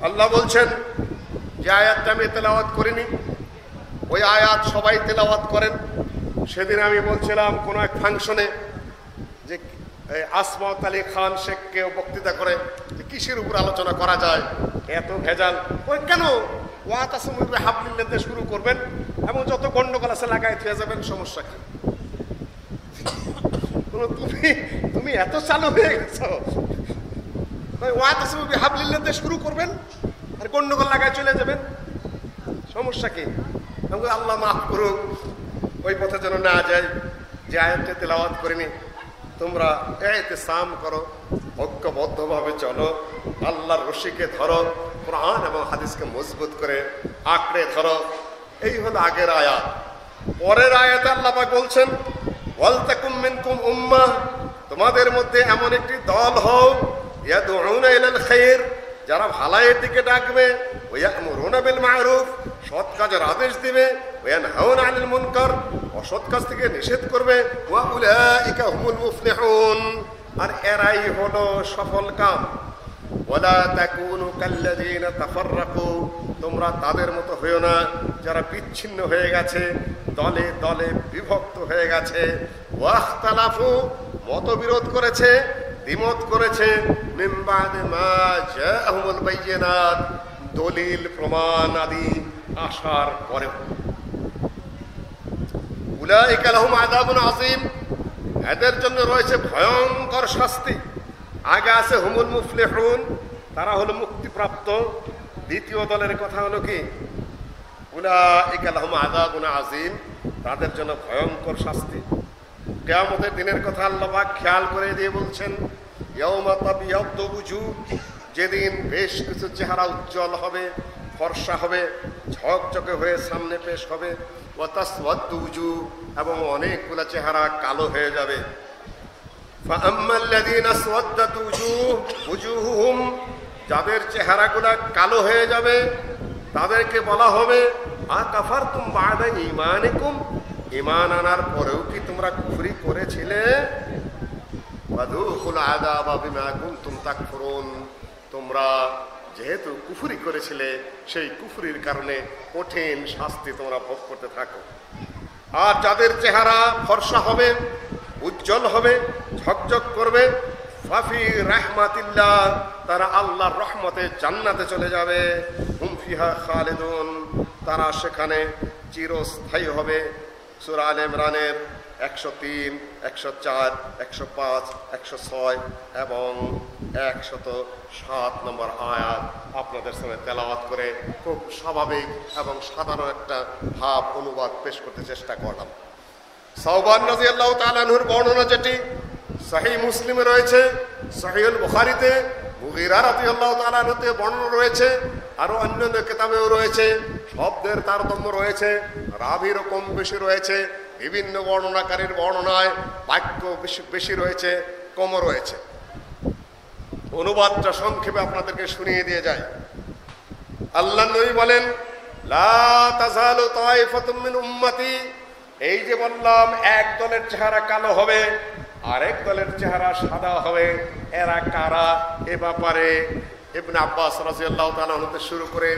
আল্লাহ বলছেন যে আয়াতটা আমি তেলাওয়াত করিনি, ওই আয়াত সবাই তেলাওয়াত করেন। সেদিন আমি বলছিলাম কোনো এক ফাংশনে যে আসমাত আলী খান শেখকে বক্তৃতা করে যে কিসের উপর আলোচনা করা যায়, এত ভেজাল ওই কেন ওয়াতাসিমু হাবলিল্লাহ শুরু করবেন এবং যত গন্ডগোল আছে লাগাই থেকে যাবেন, সমস্যা কি? তুমি এত চালু হয়ে গেছো, ওয়াতাসিমু হাবলিল্লাহ শুরু করবেন আর গন্ডগোল লাগায় চলে যাবেন, সমস্যা কি? আল্লাহ মাফ করুক, ওই পথে যেন না যায় যে আয়াতটা তেলাওয়াত করিনি। তোমরা ইতিসাম করো, ঐক্যবদ্ধভাবে চলো, আল্লাহর রশিকে ধরো, কোরআন এবং হাদিসকে মজবুত করে আঁকড়ে ধরো। এই হলো আগের আয়াত। পরের আয়াতে আল্লাহ পাক বলছেন ওয়ালতাকুম মিনকুম উম্মাহ, তোমাদের মধ্যে এমন একটি দল হও ইয়াদউনা ইলাল খায়র, যারা ভালাইয়ের দিকে ডাকবে, ওয়ায়ামুরুনা বিল মা'রুফ, সৎ কাজের আদেশ দিবে, ওয়ানহাউনা আনিল মুনকার, অসৎ কাজ থেকে নিষেধ করবে, ওয়া উলাইকা হুমুল মুফলিহুন, আর এরাই হলো সফল কাম। ওয়ালা তাকুনু কাল্লাযিনা তাফাররাকু, তোমরা তাদের মতো হইও না যারা বিচ্ছিন্ন হয়ে গেছে, দলে দলে বিভক্ত হয়ে গেছে। ওয়াখতালাফু, মতবিরোধ করেছে, দ্বিমত করেছে, মিন বাদি মা জাআহুমুল বায়িনাত, দলিল প্রমাণ আদি আসার পরে। উলাইকা লাহুম আযাবুন আযীম, এদের জন্য রয়েছে ভয়ঙ্কর শাস্তি। আগে আছে হুমুল মুফলিহুন, তারা হলো মুক্তিপ্রাপ্ত। দ্বিতীয় দলের কথা হলো কি উলাইকা লাহুম আযাবুন আযীম, তাদের জন্য ভয়ঙ্কর শাস্তি। কিয়ামতের দিনের কথা আল্লাহ পাক খেয়াল করে দিয়ে বলছেন ইয়াউমা তাবিয়াদ্দু বুজুহ, যেদিন বেশ কিছু চেহারা উজ্জ্বল হবে, ফর্সা হবে, ঝকঝকে হয়ে সামনে পেশ হবে। ওয়া তাসওয়াদ্দু বুজুহ, এবং অনেকগুলো চেহারা কালো হয়ে যাবে। ফাআম্মাল্লাযীনা আসওয়াদ্দাত উজুহুহুম, যাদের চেহারাগুলো কালো হয়ে যাবে তাদেরকে বলা হবে আকাফারতুম বা'দা ঈমানিকুম, ঈমান আনার পরেও কি তোমরা কুফরি করেছিলে? ফাযুকুল আযাবা বিমা কুনতুম তাকফুরুন, তোমরা যেহেতু কুফরি করেছিলে সেই কুফরির কারণে কঠিন শাস্তি তোমরা ভোগ করতে থাকো। আর যাদের চেহারা ফর্সা হবে, উজ্জ্বল হবে, ঝকঝক করবে, ফাফি রাহমাতিল্লাহ, তারা আল্লাহর রহমতে জান্নাতে চলে যাবে। হুম ফিহা খালিদুন, তারা সেখানে চিরস্থায়ী হবে। সূরা আলে ইমরানের 103, 104, 105, 106 এবং 107 নম্বর আয়াত আপনাদের সামনে তেলাওয়াত করে খুব স্বাভাবিক এবং সাধারণ একটা ভাব অনুবাদ পেশ করতে চেষ্টা করলাম। সাওবান রাদিয়াল্লাহু তাআলা আনহুর বর্ণনা যেটি সহিহ মুসলিমে রয়েছে, সহিহুল বুখারীতে মুগীরা রাদিয়াল্লাহু তাআলা আনহুতে বর্ণনা রয়েছে, আরো অন্যান্য কিতাবেও রয়েছে। শব্দের তারতম্য রয়েছে, রাভিরও কম বেশি রয়েছে, বিভিন্ন বর্ণনাকারীর বর্ণনায় বাক্য বেশি রয়েছে, কমও রয়েছে। অনুবাদটা সংক্ষেপে আপনাদেরকে শুনিয়ে দিয়ে যায়। আল্লাহ নবী বলেন লা তাযালু তায়ফাতুম মিন উম্মতি, এই যে বললাম এক দলের চেহারা কালো হবে, আরেক দলের চেহারা সাদা হবে, এরা কারা? এ ব্যাপারে ইবনে আব্বাস রাদিয়াল্লাহু তাআলা হতে শুরু করে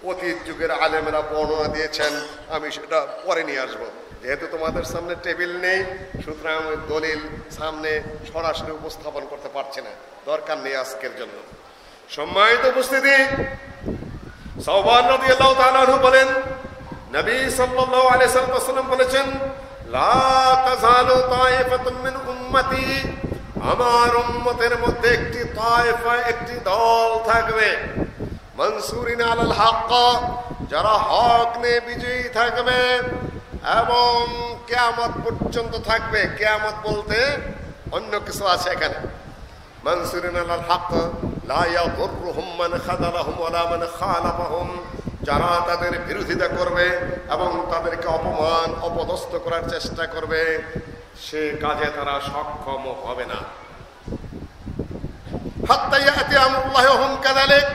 অতীত যুগের আলেমেরা বর্ণনা দিয়েছেন। আমি সেটা পরে নিয়ে আসবো, যেহেতু তোমাদের সামনে টেবিল নেই, সুতরাং আমি দলিল সামনে সরাসরি উপস্থাপন করতে পারছি না, দরকার নেই আজকের জন্য। সম্মানিত উপস্থিতি, সাওবান রাদিয়াল্লাহু তাআলা আনহু বলেন নবী সাল্লাল্লাহু আলাইহি ওয়াসাল্লাম বলেছেন লা তাযালু তায়ফাতুম মিন উম্মতি, আমার উম্মতের মধ্যে একটি তায়েফা, একটি দল থাকবে, মানসুরিন আলাল হক, যারা হক নিয়ে বিজয়ী থাকবে এবং কিয়ামত পর্যন্ত থাকবে। কিয়ামত বলতে অন্য কিছু আছে এখানে। মানসুরিন আলাল হক লা ইয়াদুররুহুম মান খাযালাহুম ওয়ালা মান খালাফাহুম, যারা তাদের বিরোধিতা করবে এবং তাদেরকে অপমান অপদস্থ করার চেষ্টা করবে, সে কাজে তারা সক্ষম হবে না। হাত্তা ইয়াতি আমরুল্লাহি ওয়া হুম কাযালিক,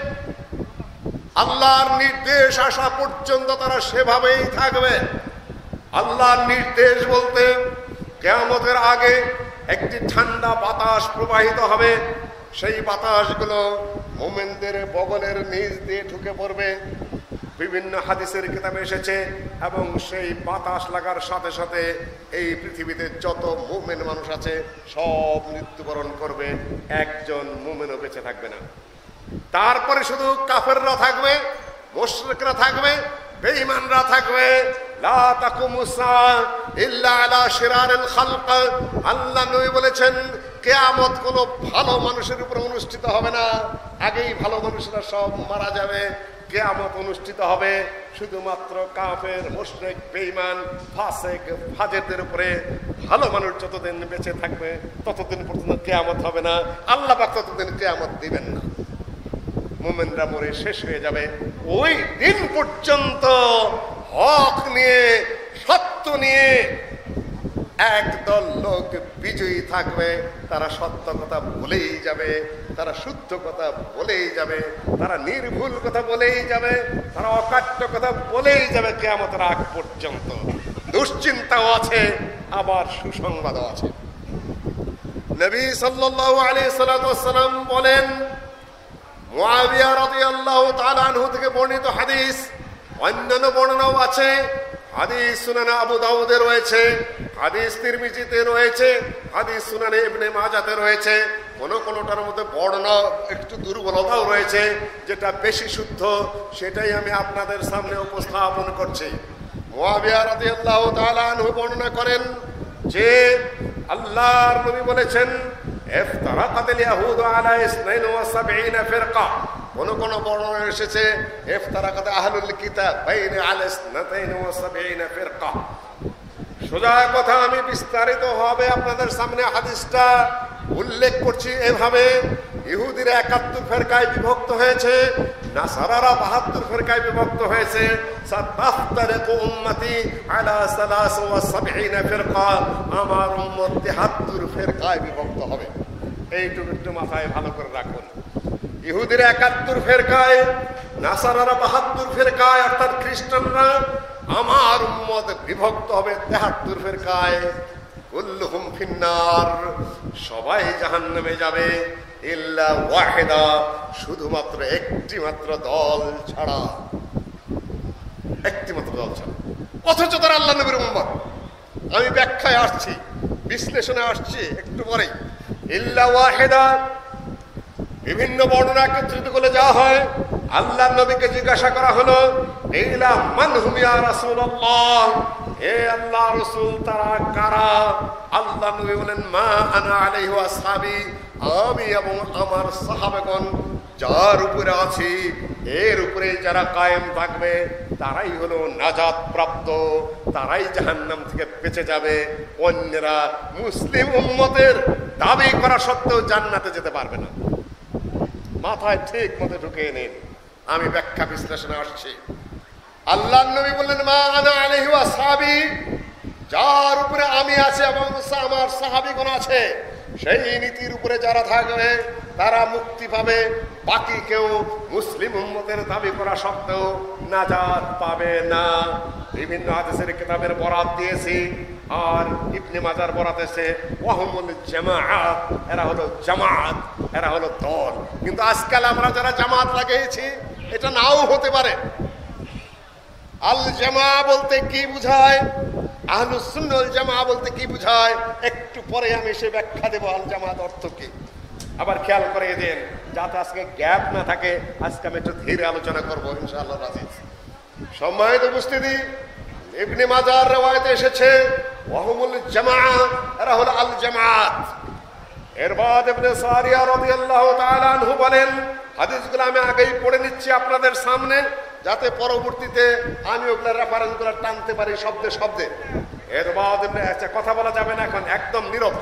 আল্লাহর নির্দেশ আসা পর্যন্ত তারা সেভাবেই থাকবে। আল্লাহর নির্দেশ বলতে কিয়ামতের আগে একটি ঠান্ডা বাতাস প্রবাহিত হবে, সেই বাতাসগুলো মুমিনদের বগলের নিচ দিয়ে ঢুকে পড়বে। বিভিন্ন হাদিসের কিতাবে এসেছে, এবং সেই বাতাস লাগার সাথে সাথে এই পৃথিবীতে যত মুমিন মানুষ আছে সব মৃত্যুবরণ করবে, একজন মুমিনও বেঁচে থাকবে না। তারপরে শুধু কাফেররা থাকবে, মুশরিকরা থাকবে, বেঈমানরা থাকবে। লা তাকুমুস সাআ ইল্লা আলা শিরারিল খালক। আল্লাহ নবী বলেছেন কিয়ামত কোনো ভালো মানুষের উপর অনুষ্ঠিত হবে না, আগেই ভালো মানুষরা সব মারা যাবে। কিয়ামত অনুষ্ঠিত হবে শুধুমাত্র কাফের, মুশরিক, বেঈমান, ফাসিক, ফাজিরদের উপরে। ভালো মানুষ যতদিন বেঁচে থাকবে ততদিন পর্যন্ত কিয়ামত হবে না, আল্লাহ পাক ততদিন কিয়ামত দিবেন না। মুমিনরা মরে শেষ হয়ে যাবে। ওই দিন পর্যন্ত হক নিয়ে, সত্য নিয়ে একদল লোক বিজয়ী থাকবে। তারা সত্য কথা বলেই যাবে, তারা শুদ্ধ কথা বলেই যাবে, তারা নির্ভুল কথা বলেই যাবে, তারা অকাট্য কথা বলেই যাবে কিয়ামতের আগ পর্যন্ত। দুশ্চিন্তাও আছে, আবার সুসংবাদও আছে। নবী সাল্লাল্লাহু আলাইহি সাল্লাম বলেন, মুআবিয়া রাদিয়াল্লাহু তাআলা আনহু থেকে বর্ণিত হাদিস, অন্যান্য বর্ণনাও আছে। হাদিস সুনানে আবু দাউদে রয়েছে, হাদিস তিরমিজিতে রয়েছে, হাদিস সুনানে ইবনে মাজাতে রয়েছে। কোনটার মধ্যে বর্ণনা একটু দুর্বলতাও রয়েছে। যেটা বেশি শুদ্ধ সেটাই আমি আপনাদের সামনে উপস্থাপন করছি। মুআবিয়া রাদিয়াল্লাহু তাআলা আনহু বর্ণনা করেন যে আল্লাহর নবী বলেছেন, ইফতারাকাতিল ইয়াহুদু আলা 72 ফিরকা। কোন বর্ণনা এসেছে ইফতারাকাত আহলুল কিতাব বাইনা আলা 72 ফিরকা। সোজা কথা, আমি বিস্তারিত হবে আপনাদের সামনে হাদিসটা উল্লেখ করছি এভাবে। ইহুদিরা 71 ফিরকায় বিভক্ত হয়েছে, নাসারারা 72 ফিরকায় বিভক্ত হয়েছে। সাতাফতারিকু উম্মতি আলা 73 ফিরকা। আমার উম্মত 73 ফিরকায় বিভক্ত হবে। এইটুকু একটু মাথায় ভালো করে রাখুন। ইহুদিরা 71 ফিরকায়, নাসারারা 72 ফিরকায়, অর্থাৎ খ্রিস্টানরা। আমার উম্মত বিভক্ত হবে 73 ফিরকায়। কুল্লুহুম ফিন্নার, সবাই জাহান্নামে যাবে, ইল্লা ওয়াহিদা, শুধুমাত্র একটি মাত্র দল ছাড়া, একটি মাত্র দল ছাড়া। অথচ তারা আল্লাহ নবীর উম্মত। আমি ব্যাখ্যায় আসছি, বিশ্লেষণে আসছি একটু পরেই। ইল্লা ওয়াহিদা বিভিন্ন বর্ণনা একত্রিত করে যাওয়া হয়। আল্লাহ নবীকে জিজ্ঞাসা করা হলো, ইলা মান হুম ইয়া রাসূলুল্লাহ, হে আল্লাহ রাসূল তারা কারা? আল্লাহ নবী বলেন, মা আনা আলাইহি ওয়া আসহাবি, আমি এবং আমার সাহাবাগণ যার উপরে আছি এর উপরে যারা কায়েম থাকবে তারাই হলো নাজাত প্রাপ্ত, তারাই জাহান্নাম থেকে বেঁচে যাবে। অন্যরা মুসলিম উম্মতের দাবি করা সত্ত্বেও জান্নাতে যেতে পারবে না। মাথায় ঠিক মতো ঢুকিয়ে নিন, আমি ব্যাখ্যা বিশ্লেষণে আসছি। আল্লাহ নবী বললেন, মা আনা আলাইহি ওয়া আসহাবি, যার উপরে আমি আছি এবং আমার সাহাবীগণ আছে, সেই নীতির উপরে যারা থাকবে তারা মুক্তি পাবে। বাকি কেউ মুসলিম উম্মতের দাবি করা সত্ত্বেও নাজাত পাবে না। বিভিন্ন হাদিসের কিতাবের বরাত দিয়েছি, আর ইবনে মাজার বরাত এসে ওয়াহুমুল জামাআত, এরা হলো জামাত, এরা হলো দল। কিন্তু আজকাল আমরা যারা জামাত লাগিয়েছি এটা নাও হতে পারে। আল জামা বলতে কি বুঝায়, আহলুস সুন্নাহ ওয়াল জামা বলতে কি বুঝায়, একটু পরে আমি সে ব্যাখ্যা দেব আল জামাত অর্থ কি। আবার খেয়াল করে দেন যাতে আজকে গ্যাপ না থাকে। আজকে আমি একটু ধীরে আলোচনা করবো ইনশাআল্লাহ রাজি। সম্মানিত উপস্থিতি, ইবনে মাজার riwayate এসেছে ওয়াহুমুল জামাআ, এরা হলো আল জামাত। এরবাদ ইবনে সারিয়া রাদিয়াল্লাহু তাআলা আনহু বলেন, হাদিসগুলো আমি আগেই পড়ে নিচ্ছি আপনাদের সামনে যাতে পরবর্তীতে আমি ওগুলো রেফারেন্সগুলো টানতে পারি শব্দে শব্দে। এরবাদ ইবনে, আচ্ছা কথা বলা যাবে না এখন, একদম নীরব,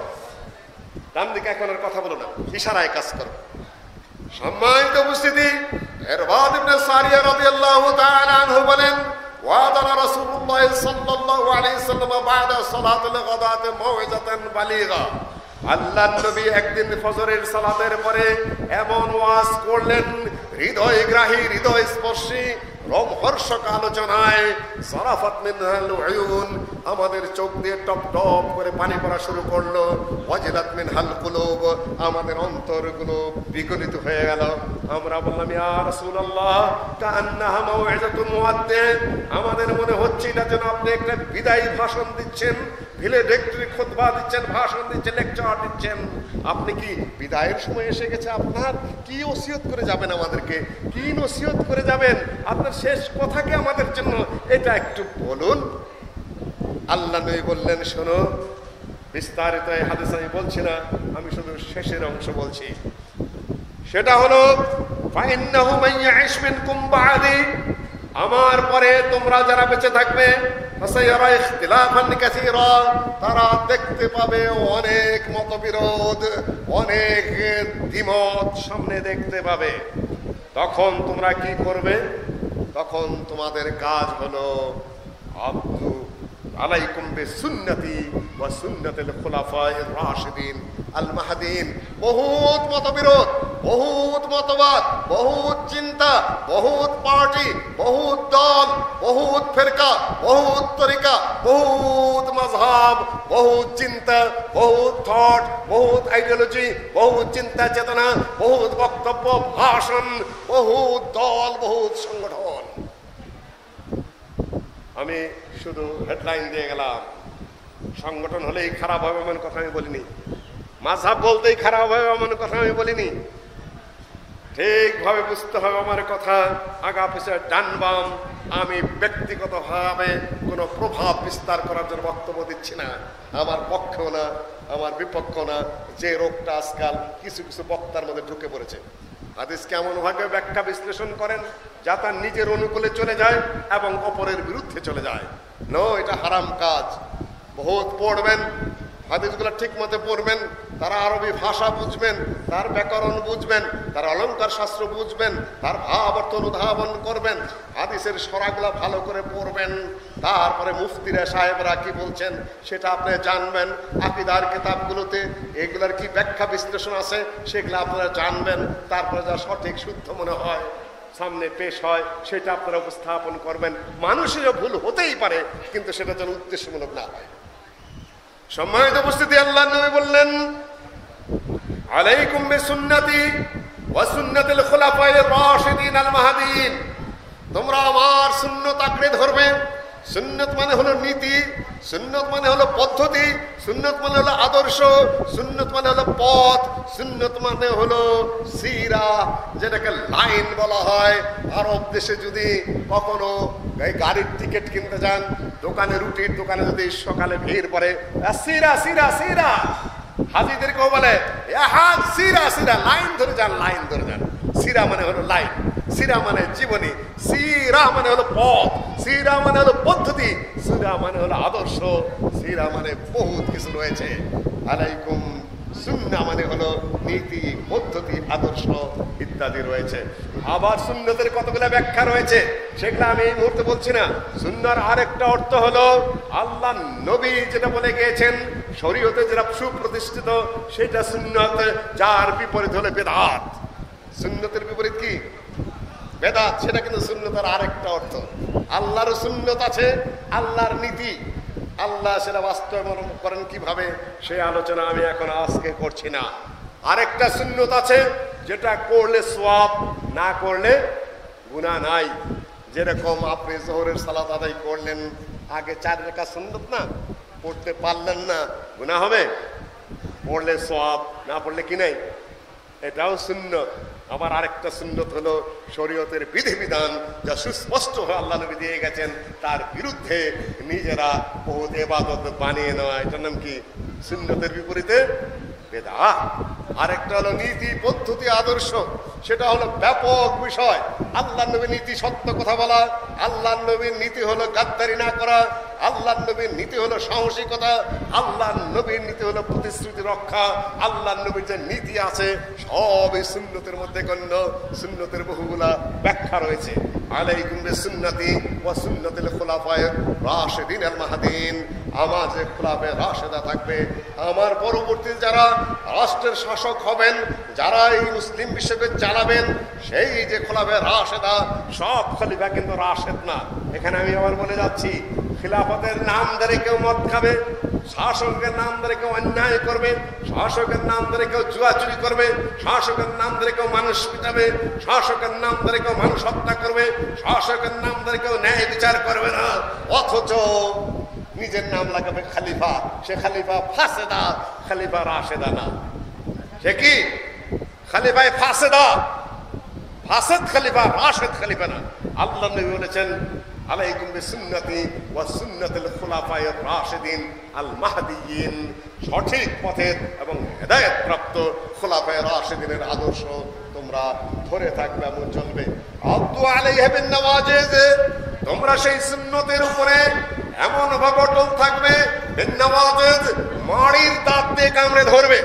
ডান দিকে এখন আর কথা বলো না, ইশারায় কাজ করো। সম্মানিত উপস্থিতি, এরবাদ ইবনে সারিয়া রাদিয়াল্লাহু তাআলা আনহু বলেন, ওয়াদানা রাসূলুল্লাহ সাল্লাল্লাহু আলাইহি ওয়াসাল্লাম বা'দা সালাতিল গাদাতি মাউইযাতান বালিগা। আল্লাহর নবী একদিন ফজরের সালাতের পরে এমন ওয়াজ করলেন, হৃদয়গ্রাহী হৃদয় স্পর্শী রোমহর্ষক আলোচনায় সারাফাত মিনহাল উয়ুন, আমাদের চোখ দিয়ে টপ টপ করে পানি পড়া শুরু করলো। ওয়াজিলাত মিনহাল কুলুব, আমাদের অন্তরগুলো বিগলিত হয়ে গেল। আমরা বললাম ইয়া রাসূলুল্লাহ কান্নাহা মাউইযাতুন মুআদ্দিন, আমাদের মনে হচ্ছে এটা যেন আপনি একটা বিদায়ী ভাষণ দিচ্ছেন, ভ্যালেডিক্টরি খুতবা দিচ্ছেন, ভাষণ দিচ্ছেন, লেকচার দিচ্ছেন। আপনি কি বিদায়ের সময় এসে গেছে? আপনার কি ওসিয়ত করে যাবেন আমাদেরকে? কি নসিহত করে যাবেন? আপনার শেষ কথা কি আমাদের জন্য? এটা একটু বলুন। আল্লাহ নবী বললেন, শোনো, বিস্তারিত এই হাদিস আমি বলছি না, আমি শুধু শেষের অংশ বলছি। সেটা হলো ফাইন্নাহু মান ইয়াইশ মিনকুম বা'দি, আমার পরে তোমরা যারা বেঁচে থাকবে, ফাসায়ারা ইখতিলাফান কাসীরা, তারা দেখতে পাবে অনেক মতবিরোধ, অনেক দ্বিমত সামনে দেখতে পাবে। তখন তোমরা কি করবে? তখন তোমাদের কাজ হলো আব্দু আলাইকুম বিসুন্নতি ওয়া সুন্নাতিল খুলাফায়ে রাশিদিন আল মাহদিন। বহুত মতবিরোধ, বহুত মতবাদ, বহুত চিন্তা, বহুত পার্টি, বহুত দল, বহুত ফিরকা, বহুত তরিকা, বহুত মাযহাব, বহুত চিন্তা, বহুত থট, বহুত আইডিওলজি, বহুত চিন্তা চেতনা, বহুত বক্তব্য, ভাষণ, বহুত দল, বহুত সংগঠন। আমি শুধু হেডলাইন দিয়ে গেলাম। সংগঠন হলেই খারাপ হবে এমন কথা আমি বলিনি, মাযহাব বলতেই খারাপ হবে এমন কথা আমি বলিনি। ঠিকভাবে বুঝতে হবে আমার কথা। আগা পিছে ডান বাম আমি ব্যক্তিগতভাবে কোনো প্রভাব বিস্তার করার জন্য বক্তব্য দিচ্ছি না, আমার পক্ষেও না, আমার বিপক্ষ না। যে রোগটা আজকাল কিছু কিছু বক্তার মধ্যে ঢুকে পড়েছে, হাদিসকে এমনভাবে ব্যাখ্যা বিশ্লেষণ করেন যা তার নিজের অনুকূলে চলে যায় এবং অপরের বিরুদ্ধে চলে যায়। নো, এটা হারাম কাজ। বহুত পড়বেন, হাদিসগুলো ঠিক মতো পড়বেন, তারা আরবি ভাষা বুঝবেন, তার ব্যাকরণ বুঝবেন, তার অলঙ্কার শাস্ত্র বুঝবেন, তার ভাব অর্থ অনুধাবন করবেন, হাদিসের সরাগুলা ভালো করে পড়বেন। তারপরে মুফতিরা সাহেবরা কি বলছেন সেটা আপনি জানবেন। আকীদার কিতাবগুলোতে এগুলার কি ব্যাখ্যা বিশ্লেষণ আছে সেগুলো আপনারা জানবেন। তারপরে যা সঠিক শুদ্ধ মনে হয় সামনে পেশ হয় সেটা আপনারা উপস্থাপন করবেন। মানুষেরও ভুল হতেই পারে, কিন্তু সেটা যেন উদ্দেশ্যমূলক না হয়। সম্মানিত উপস্থিতি, আল্লাহর নবী বললেন, আলাইকুম বিসুন্নতি ওয়া সুন্নাতিল খুলাফায়ে রাশিদিন আল মাহদিন, তোমরা আমার সুন্নত আঁকড়ে ধরবে। সুন্নত মানে হলো নীতি, সুন্নত মানে হলো পদ্ধতি, সুন্নত মানে হলো আদর্শ, সুন্নত মানে হলো পথ, সুন্নত মানে হলো সিরা, যেটাকে লাইন বলা হয়। আরব দেশে যদি কখনো গাড়ির টিকিট কিনতে যান, দোকানে রুটির দোকানে যদি সকালে ভিড় পড়ে, সিরা সিরা সিরা, হাজিদেরকেও বলে সিরা সিরা, লাইন ধরে যান, লাইন ধরে যান। সিরা মানে হলো লাইন, সিরা মানে জীবনী, সিরা মানে হলো পথ, সিরা মানে হলো পদ্ধতি, সিরা মানে হলো আদর্শ, সিরা মানে বহুত কিছু রয়েছে। আলাইকুম সুন্নাহ মানে হলো নীতি, পদ্ধতি, আদর্শ ইত্যাদি রয়েছে। আবার সুন্নতের কতগুলো ব্যাখ্যা রয়েছে, সেগুলো আমি এই মুহূর্তে বলছি না। সুন্নাহর আরেকটা অর্থ হলো আল্লাহ নবী যেটা বলে গিয়েছেন, শরীয়তে যেটা সুপ্রতিষ্ঠিত সেটা সুন্নত, যার বিপরীত হলো বেদাত। সুন্নতের বিপরীত কি? বেদাত। সেটা কিন্তু সুন্নতের আরেকটা অর্থ। আল্লাহর সুন্নত আছে, আল্লাহর নীতি, আল্লাহ সেটা বাস্তবায়ন করেন কিভাবে সে আলোচনা আমি এখন আজকে করছি না। আরেকটা সুন্নত আছে যেটা করলে সওয়াব, না করলে গুনাহ নাই। যেরকম আপনি যোহরের সালাত আদায় করলেন, আগে 4 রাকাত সুন্নত না, পড়তে পারলেন না, গুনাহ হবে? পড়লে সওয়াব, না পড়লে কি নাই? এটাও সুন্নত। আবার আরেকটা সুন্নত হলো শরীয়তের বিধিবিধান যা সুস্পষ্ট হয়ে আল্লাহ নবী দিয়ে গেছেন, তার বিরুদ্ধে নিজেরা বহুত ইবাদত বানিয়ে নেওয়া, এটার নাম কি? সুন্নতের বিপরীতে বেদাত। আরেকটা হলো নীতি, পদ্ধতি, আদর্শ। সেটা হলো ব্যাপক বিষয়। আল্লাহ নবীর নীতি সত্য কথা বলা, আল্লাহ নবীর নীতি হলো গাদ্দারি না করা, আল্লাহ নবীর নীতি হলো সাহসিকতা, আল্লাহ নবীর নীতি হলো প্রতিশ্রুতি রক্ষা। আল্লাহ নবীর যে নীতি আছে সব এই সুন্নতের মধ্যে গণ্য। সুন্নতের বহুগুলা ব্যাখ্যা রয়েছে। আলাইকুম বিসুন্নতি ওয়া সুন্নাতিল খুলাফায়ে রাশিদিন আল মাহদিন। আমার যে খুলাফায়ে রাশেদা থাকবে, আমার পরবর্তী যারা রাষ্ট্রের শাসক হবেন, যারা এই মুসলিম বিশ্বকে চালাবেন, সেই যে খুলাফায়ে রাশেদা, সব খলিফা কিন্তু রাশেদ না। এখানে আমি আবার বলে যাচ্ছি, খিলাফতের নাম ধরে কেউ মদ খাবে, শাসকের নাম ধরে কেউ অন্যায় করবে, শাসকের নাম ধরে কেউ জুয়া চুরি করবে, শাসকের নাম ধরে কেউ মানুষ পিটাবে, শাসকের নাম ধরে কেউ মানুষ হত্যা করবে, শাসকের নাম ধরে কেউ ন্যায় বিচার করবে না, অথচ নিজের নাম লাগাবে খালিফা। সে খালিফা ফাসেদা, খালিফা রাশেদা না। সে কি? খালিফায় ফাসেদা, ফাসেদ খলিফা, রাশেদ খলিফা না। আল্লাহ নবী বলেছেন আলাইকুম বিসুন্নতি ওয়া সুন্নাতিল খুলাফায়ে রাশিদিন আল মাহদিয়িন। সঠিক পথের এবং হেদায়েত প্রাপ্ত খুলাফায়ে রাশিদিনের আদর্শ তোমরা ধরে থাকবে এবং চলবে। আব্দু আলাইহা বিন নওয়াজিজ, তোমরা সেই সুন্নতের উপরে এমন ভাবে অটল থাকবে, বিন নওয়াজিজ, মাড়ির দাঁত দিয়ে কামড়ে ধরবে।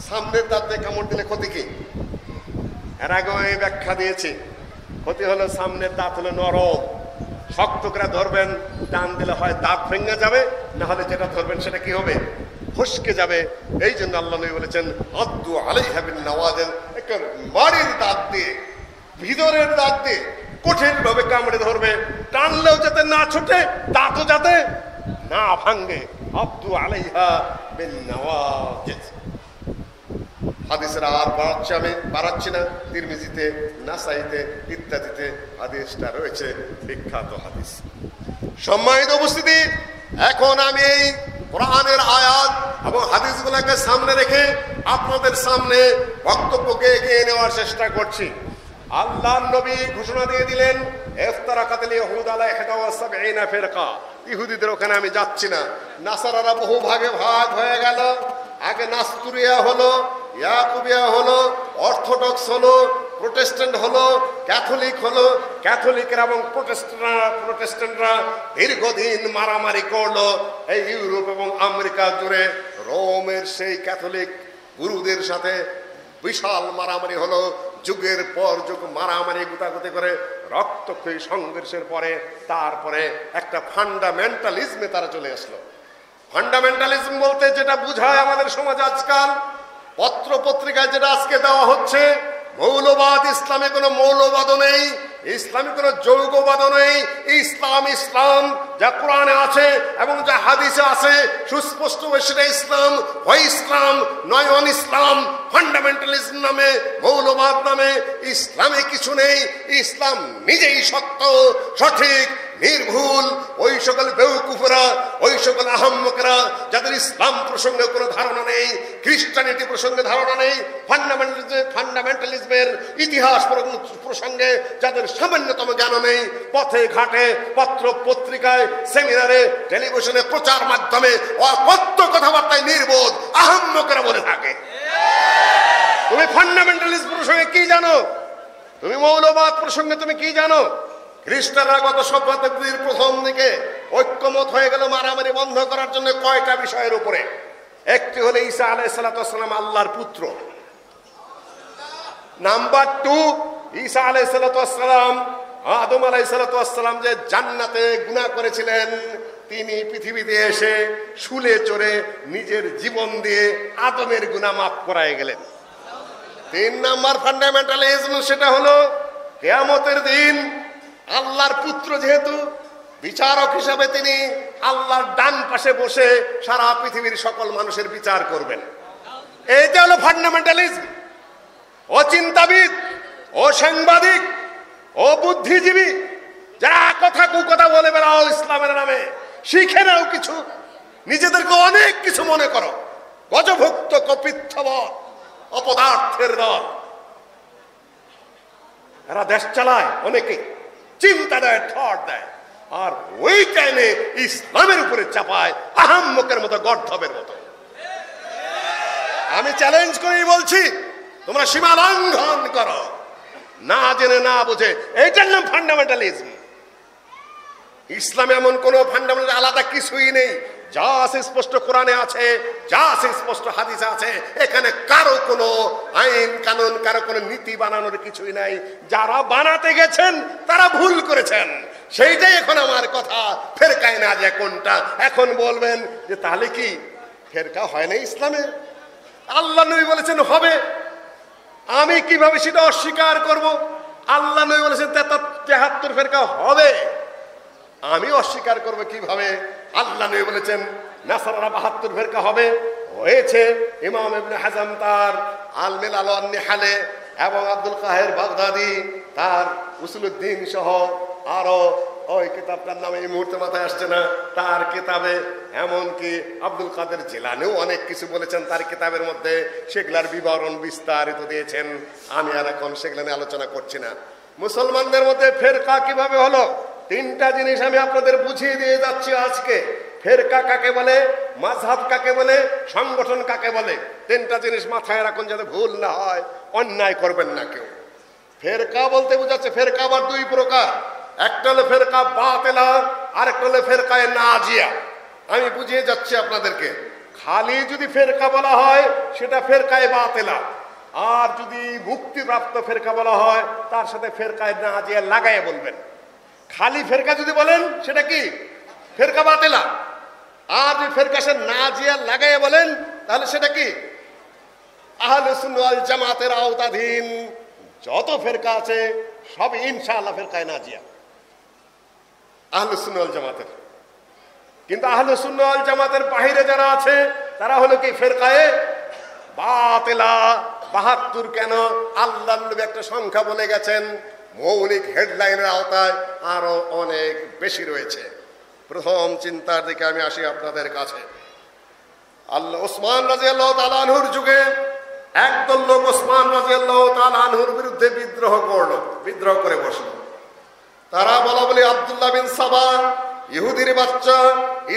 সামনের দাঁত দিয়ে কামড় দিলে ক্ষতি কি? এর আগে আমি ব্যাখ্যা দিয়েছি। ক্ষতি হলো সামনের দাঁত হলো নরম, শক্ত করে ধরবেন, টান দিলে হয় দাঁত ভেঙে যাবে, না হলে যেটা ধরবেন সেটা কি হবে? ফসকে যাবে। এই জন্য আল্লাহ নবী বলেছেন আদ্দু আলাইহা বিন নওয়াজিজ, একটা মাড়ির দাঁত দিয়ে, ভিতরের দাঁত দিয়ে কঠিন ভাবে কামড়ে ধরবে, টানলেও যাতে না ছুটে, দাঁতও যাতে না ভাঙে। আদ্দু আলাইহা বিন নওয়াজিজ। হাদিসের আর বাড়াচ্ছি না, তিরমিজিতে, নাসাইতে ইত্যাদিতে হাদিসটা রয়েছে, বিখ্যাত হাদিস। সম্মানিত উপস্থিতি, এখন আমি এই কোরআনের আয়াত এবং হাদিসগুলোকে সামনে রেখে আপনাদের সামনে বক্তব্যকে এগিয়ে নেওয়ার চেষ্টা করছি। আল্লাহর নবী ঘোষণা দিয়ে দিলেন ইফতারাকাতিল ইয়াহুদ আলা 71 ফিরকা। ইহুদিদের ওখানে আমি যাচ্ছি না। নাসারারা বহু ভাগে ভাগ হয়ে গেল। আগে নাস্তুরিয়া হলো, ইয়াকুবিয়া হলো, অর্থোডক্স হলো, প্রোটেস্ট্যান্ট হলো, ক্যাথলিক হলো। ক্যাথলিকরা এবং প্রোটেস্ট্যান্টরা দীর্ঘদিন মারামারি করলো এই ইউরোপ এবং আমেরিকা জুড়ে। রোমের সেই ক্যাথলিক গুরুদের সাথে বিশাল মারামারি হলো। যুগের পর যুগ মারামারি গুতাগুতি করে রক্তক্ষয়ী সংঘর্ষের পরে তারপরে একটা ফান্ডামেন্টালিজমে তারা চলে আসলো। ফান্ডামেন্টালিজম বলতে যেটা বুঝায় আমাদের সমাজ আজকাল, পত্র পত্রিকায় যেটা আজকে দেওয়া হচ্ছে, মৌলবাদ। ইসলামে কোনো মৌলবাদও নেই, ইসলামে কোনো যৌগবাদও নেই। ইসলাম ইসলাম, যা কোরআনে আছে এবং যা হাদিসে আছে সুস্পষ্ট, সেটা ইসলাম। হয় ইসলাম নয় অন ইসলাম। ফান্ডামেন্টালিজম নামে, মৌলবাদ নামে ইসলামে কিছু নেই। ইসলাম নিজেই সত্য, সঠিক, নির্ভুল। ওই সকল বেউকুফরা, ওই সকল আহম্মকরা যাদের ইসলাম প্রসঙ্গে কোনো ধারণা নেই, খ্রিস্টানিটি প্রসঙ্গে ধারণা নেই, ফান্ডামেন্টালিজমের ইতিহাস প্রসঙ্গে যাদের সামান্যতম জ্ঞান নেই, পথে ঘাটে, পত্র পত্রিকায়, সেমিনারে, টেলিভিশনে, প্রচার মাধ্যমে অকথ্য কথাবার্তায় নির্বোধ আহম্মকরা বলে থাকে। তুমি ফান্ডামেন্টালিজম প্রসঙ্গে কি জানো? তুমি মৌলবাদ প্রসঙ্গে তুমি কি জানো? খ্রিস্টানরা গত শতাব্দীর প্রথম দিকে ঐক্যমত হয়ে গেল মারামারি বন্ধ করার জন্য কয়টা বিষয়ের উপরে। একটি হলো ঈসা আলাইহিস সালাম আল্লাহর পুত্র। নাম্বার 2, ঈসা আলাইহিস সালাম, আদম আলাইহিস সালাম যে জান্নাতে গুনাহ করেছিলেন, তিনি পৃথিবীতে এসে শুলে চড়ে নিজের জীবন দিয়ে আদমের গুনাহ মাফ করায় গেলেন। 3 নাম্বার ফান্ডামেন্টালিজম, সেটা হলো কিয়ামতের দিন আল্লাহর পুত্র যেহেতু বিচারক হিসাবে তিনি আল্লাহর ডান পাশে বসে সারা পৃথিবীর সকল মানুষের বিচার করবেন। এইটা হলো ফান্ডামেন্টালিজম। ও চিন্তাবিদ, ও সাংবাদিক, ও বুদ্ধিজীবী, যারা কথা কুকথা বলে বেড়াও ইসলামের নামে, শিখে নাও কিছু, নিজেদেরকে অনেক কিছু মনে করো, গজভুক্ত কপিত্থবৎ অপদার্থের দল। এরা দেশ চালায়, অনেকে চিন্তা দেয়, থট দেয়, আর ওই টাইমে ইসলামের উপরে চাপায় আহাম্মকের মতো, গর্ধবের মতো। আমি চ্যালেঞ্জ করেই বলছি, তোমরা সীমা লঙ্ঘন করো, না জেনে না বুঝে। এইটার নাম ফান্ডামেন্টালিজম। ইসলামে এমন কোন ফান্ডামেন্টাল আলাদা কিছুই নেই। যা আছে স্পষ্ট কোরআনে আছে, যা আছে স্পষ্ট হাদিসে আছে। এখানে কারো কোনো আইন কানুন, কারো কোনো নীতি বানানোর কিছুই নাই। যারা বানাতে গেছেন তারা ভুল করেছেন, সেইটাই এখন আমার কথা। ফেরকায় না যে কোনটা, এখন বলবেন যে তাহলে কি ফেরকা হয় না ইসলামে? আল্লাহ নবী বলেছেন হবে, আমি কিভাবে সেটা অস্বীকার করব? আল্লাহ নবী বলেছেন 73 ফেরকা হবে, আমি অস্বীকার করব কিভাবে? আল্লাহ নবী বলেছেন নাসারা 72 ফেরকা হবে, হয়েছে। ইমাম ইবনে হাজাম তার আল মিলাল ওয়ান নিহালে এবং আব্দুল কাহের বাগদাদি তার উসুলুদ্দিন সহ আরো ওই কিতাবটার নামে এই মুহূর্তে মাথায় আসছে না, তার কিতাবে এমনকি আব্দুল কাদের জিলানিও অনেক কিছু বলেছেন তার কিতাবের মধ্যে, সেগুলার বিবরণ বিস্তারিত দিয়েছেন। আমি আর এখন সেগুলো নিয়ে আলোচনা করছি না। মুসলমানদের মধ্যে ফেরকা কিভাবে হলো, 3টা জিনিস আমি আপনাদের বুঝিয়ে দিয়ে যাচ্ছি আজকে। ফেরকা কাকে বলে, মাযহাব কাকে বলে, সংগঠন কাকে বলে, 3টা জিনিস মাথায় রাখুন যাতে ভুল না হয়, অন্যায় করবেন না কেউ। ফেরকা বলতে বোঝাচ্ছে ফেরকা আবার 2 প্রকার, একটা হলো ফেরকা বাতিলা, আরেকটা হলো ফেরকায়ে নাজিয়া। আমি বুঝিয়ে যাচ্ছি আপনাদেরকে। খালি যদি ফেরকা বলা হয় সেটা ফেরকায়ে বাতিলা, আর যদি মুক্তিপ্রাপ্ত ফেরকা বলা হয় তার সাথে ফেরকায়ে নাজিয়া লাগাইয়া বলবেন। খালি ফেরকা যদি বলেন সেটা কি ফেরকা বাতিলা, আর যদি ফেরকা সে নাজিয়া লাগাইয়া বলেন তাহলে সেটা কি আহলে সুন্নাহ ওয়াল জামাতের আওতাধীন যত ফেরকা আছে সব ইনশাআল্লাহ ফেরকায়ে নাজিয়া আহলে সুন্নাহ ওয়াল জামাতের। কিন্তু আহলে সুন্নাহ ওয়াল জামাতের বাইরে যারা আছে তারা হলো কি ফেরকায়ে বাতিলা। 72 কেন? আল্লাহর নবী একটা সংখ্যা বলে গেছেন, মৌলিক হেডলাইনের আওতায় আরো অনেক বেশি রয়েছে। প্রথম চিন্তার দিকে আমি আসি আপনাদের কাছে। আল্লাহ ওসমান রাদিয়াল্লাহু তাআলা আনহুর যুগে একদল লোক ওসমান রাদিয়াল্লাহু তাআলা আনহুর বিরুদ্ধে বিদ্রোহ করে বসলো। তারা বলা বলি আব্দুল্লাহ বিন সাবা ইহুদির বাচ্চা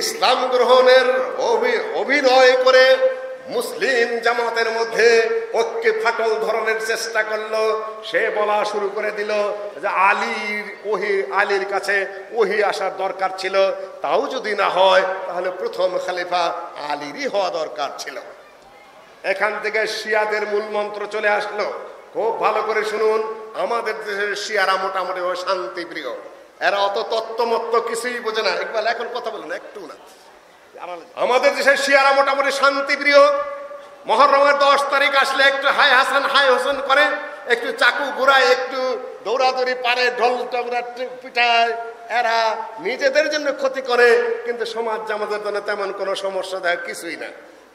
ইসলাম গ্রহণের অভিনয় করে মুসলিম জামাতের মধ্যে ঐক্যে ফাটল ধরনের চেষ্টা করলো। সে বলা শুরু করে দিল যে আলীর কাছে ওহী আসার দরকার ছিল, তাও যদি না হয় তাহলে প্রথম খলিফা আলীরই হওয়া দরকার ছিল। এখান থেকে শিয়াদের মূল মন্ত্র চলে আসলো। খুব ভালো করে শুনুন, আমাদের দেশের শিয়ারা মোটামুটি শান্তি প্রিয়, এরা অত তত্ত্বমত্ত কিছুই বোঝে না। ইকবাল এখন কথা বলেন একটু না। আমাদের দেশের শিয়ারা মোটামুটি শান্তি প্রিয়। মুহররমের 10 তারিখ আসলে একটু হাই হাসান হাই হোসেন করে, একটু চাকু ঘুরায়, একটু দৌড়াদৌড়ি পারে, ঢোল টগরা পিটায়। এরা নিজেদের জন্য ক্ষতি করে, কিন্তু সমাজ জামাতের জন্য তেমন কোনো সমস্যা দেয় কিছুই না।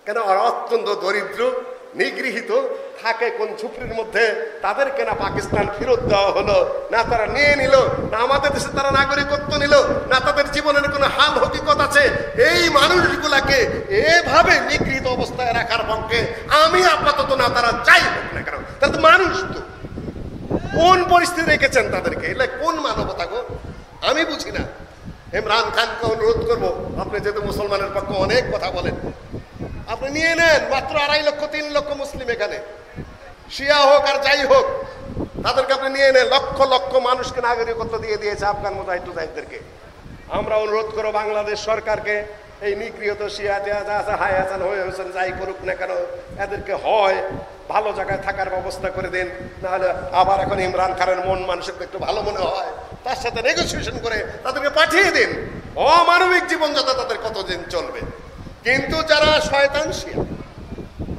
কেন? ওরা অত্যন্ত দরিদ্র, নিগৃহীত, থাকে কোন ঝুপড়ির মধ্যে। তাদেরকে না পাকিস্তান ফেরত দেওয়া হলো, না তারা নিয়ে নিল, না আমাদের দেশে তারা নাগরিকত্ব নিল, না তাদের জীবনের কোনো হাল হকিকত আছে। এই মানুষগুলাকে এভাবে নিগৃহীত অবস্থায় রাখার পক্ষে আমি আপাতত না, তারা যাই হোক না কেন, তারা তো মানুষ। তো কোন পরিস্থিতি রেখেছেন তাদেরকে? এগুলো কোন মানবতা গো? আমি বুঝি না। ইমরান খানকে অনুরোধ করবো, আপনি যেহেতু মুসলমানের পক্ষে অনেক কথা বলেন, আপনি নিয়ে নেন। মাত্র 2.5 লক্ষ 3 লক্ষ মুসলিম এখানে, শিয়া হোক আর যাই হোক, তাদেরকে আপনি নিয়ে নেন। লক্ষ লক্ষ মানুষকে নাগরিকত্ব দিয়ে দিয়েছে আফগান মুজাহিদদেরকে। আমরা অনুরোধ করো বাংলাদেশ সরকারকে, এই নিগৃহীত শিয়া যা আছে হাই হাসান হয়ে হোসেন যাই করুক না কেন, এদেরকে হয় ভালো জায়গায় থাকার ব্যবস্থা করে দিন। নাহলে আবার এখন ইমরান খানের মন মানুষের একটু ভালো মনে হয়, তার সাথে নেগোসিয়েশন করে তাদেরকে পাঠিয়ে দিন। অমানবিক জীবনযাত্রা তাদের কতদিন চলবে? কিন্তু যারা শয়তান শিয়া,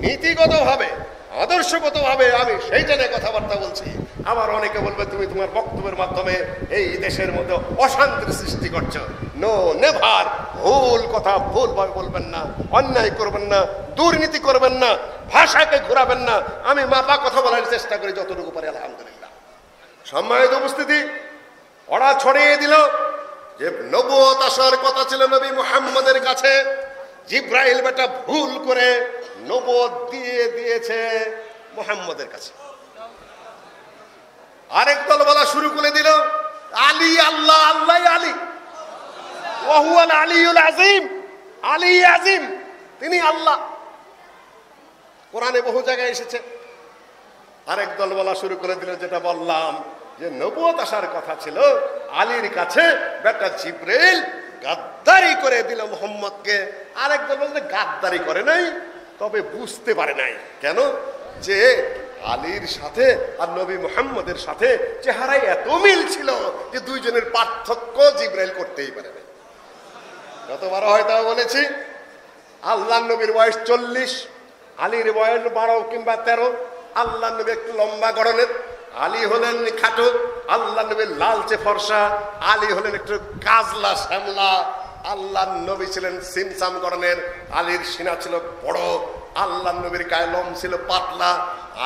নীতিগতভাবে আদর্শগতভাবে, আমি সেইটা নিয়ে কথাবার্তা বলছি। আবার অনেকে বলবে তুমি তোমার বক্তব্যের মাধ্যমে এই দেশের মধ্যে অশান্তির সৃষ্টি করছো। No never. ভুল কথা ভুলভাবে বলবেন না, অন্যায় করবেন না, দুর্নীতি করবেন না, ভাষাকে ঘোরাবেন না। আমি মাপা কথা বলার চেষ্টা করি যতটুকু পারি, আলহামদুলিল্লাহ। সম্মানিত উপস্থিতি, ওরা ছড়িয়ে দিল যে নবুয়ত আসার কথা ছিল নবী মুহাম্মদের কাছে, জিব্রাইল বেটা ভুল করে নবুয়ত দিয়ে দিয়েছে মুহাম্মদের কাছে। আরেক দল বলা শুরু করে দিল আলী আল্লাহ, আল্লাহ আলী, ওয়া হুয়াল আলিয়ুল আযীম, আলী আযীম, তিনি আল্লাহ। কোরআনে বহু জায়গায় এসেছে। আরেক দল বলা শুরু করে দিল যেটা বললাম, যে নবুয়ত আসার কথা ছিল আলীর কাছে, বেটা জিব্রাইল গাদ্দারি করে দিল মুহাম্মদকে। আরেকদল বলতে গাদ্দারি করে নাই, তবে বুঝতে পারে নাই। কেন? যে আলীর সাথে আর নবী মুহাম্মদের সাথে চেহারায় এত মিল ছিল যে দুইজনের পার্থক্য জিবরাইল করতেই পারে না। গতবার হয়তো বলেছি, আল্লাহ নবীর বয়স 40, আলীর বয়স 12 কিংবা 13। আল্লাহ নবী একটু লম্বা গড়নের, আলী হলেন খাটো। আল্লাহ নবীর লালচে ফর্সা, আলী হলেন একটু কাজলা শ্যামলা। আল্লাহ নবী ছিলেন সিমসাম গড়নের, আলীর সিনা ছিল বড়। আল্লাহ নবীর গায়ে লোম ছিল পাতলা,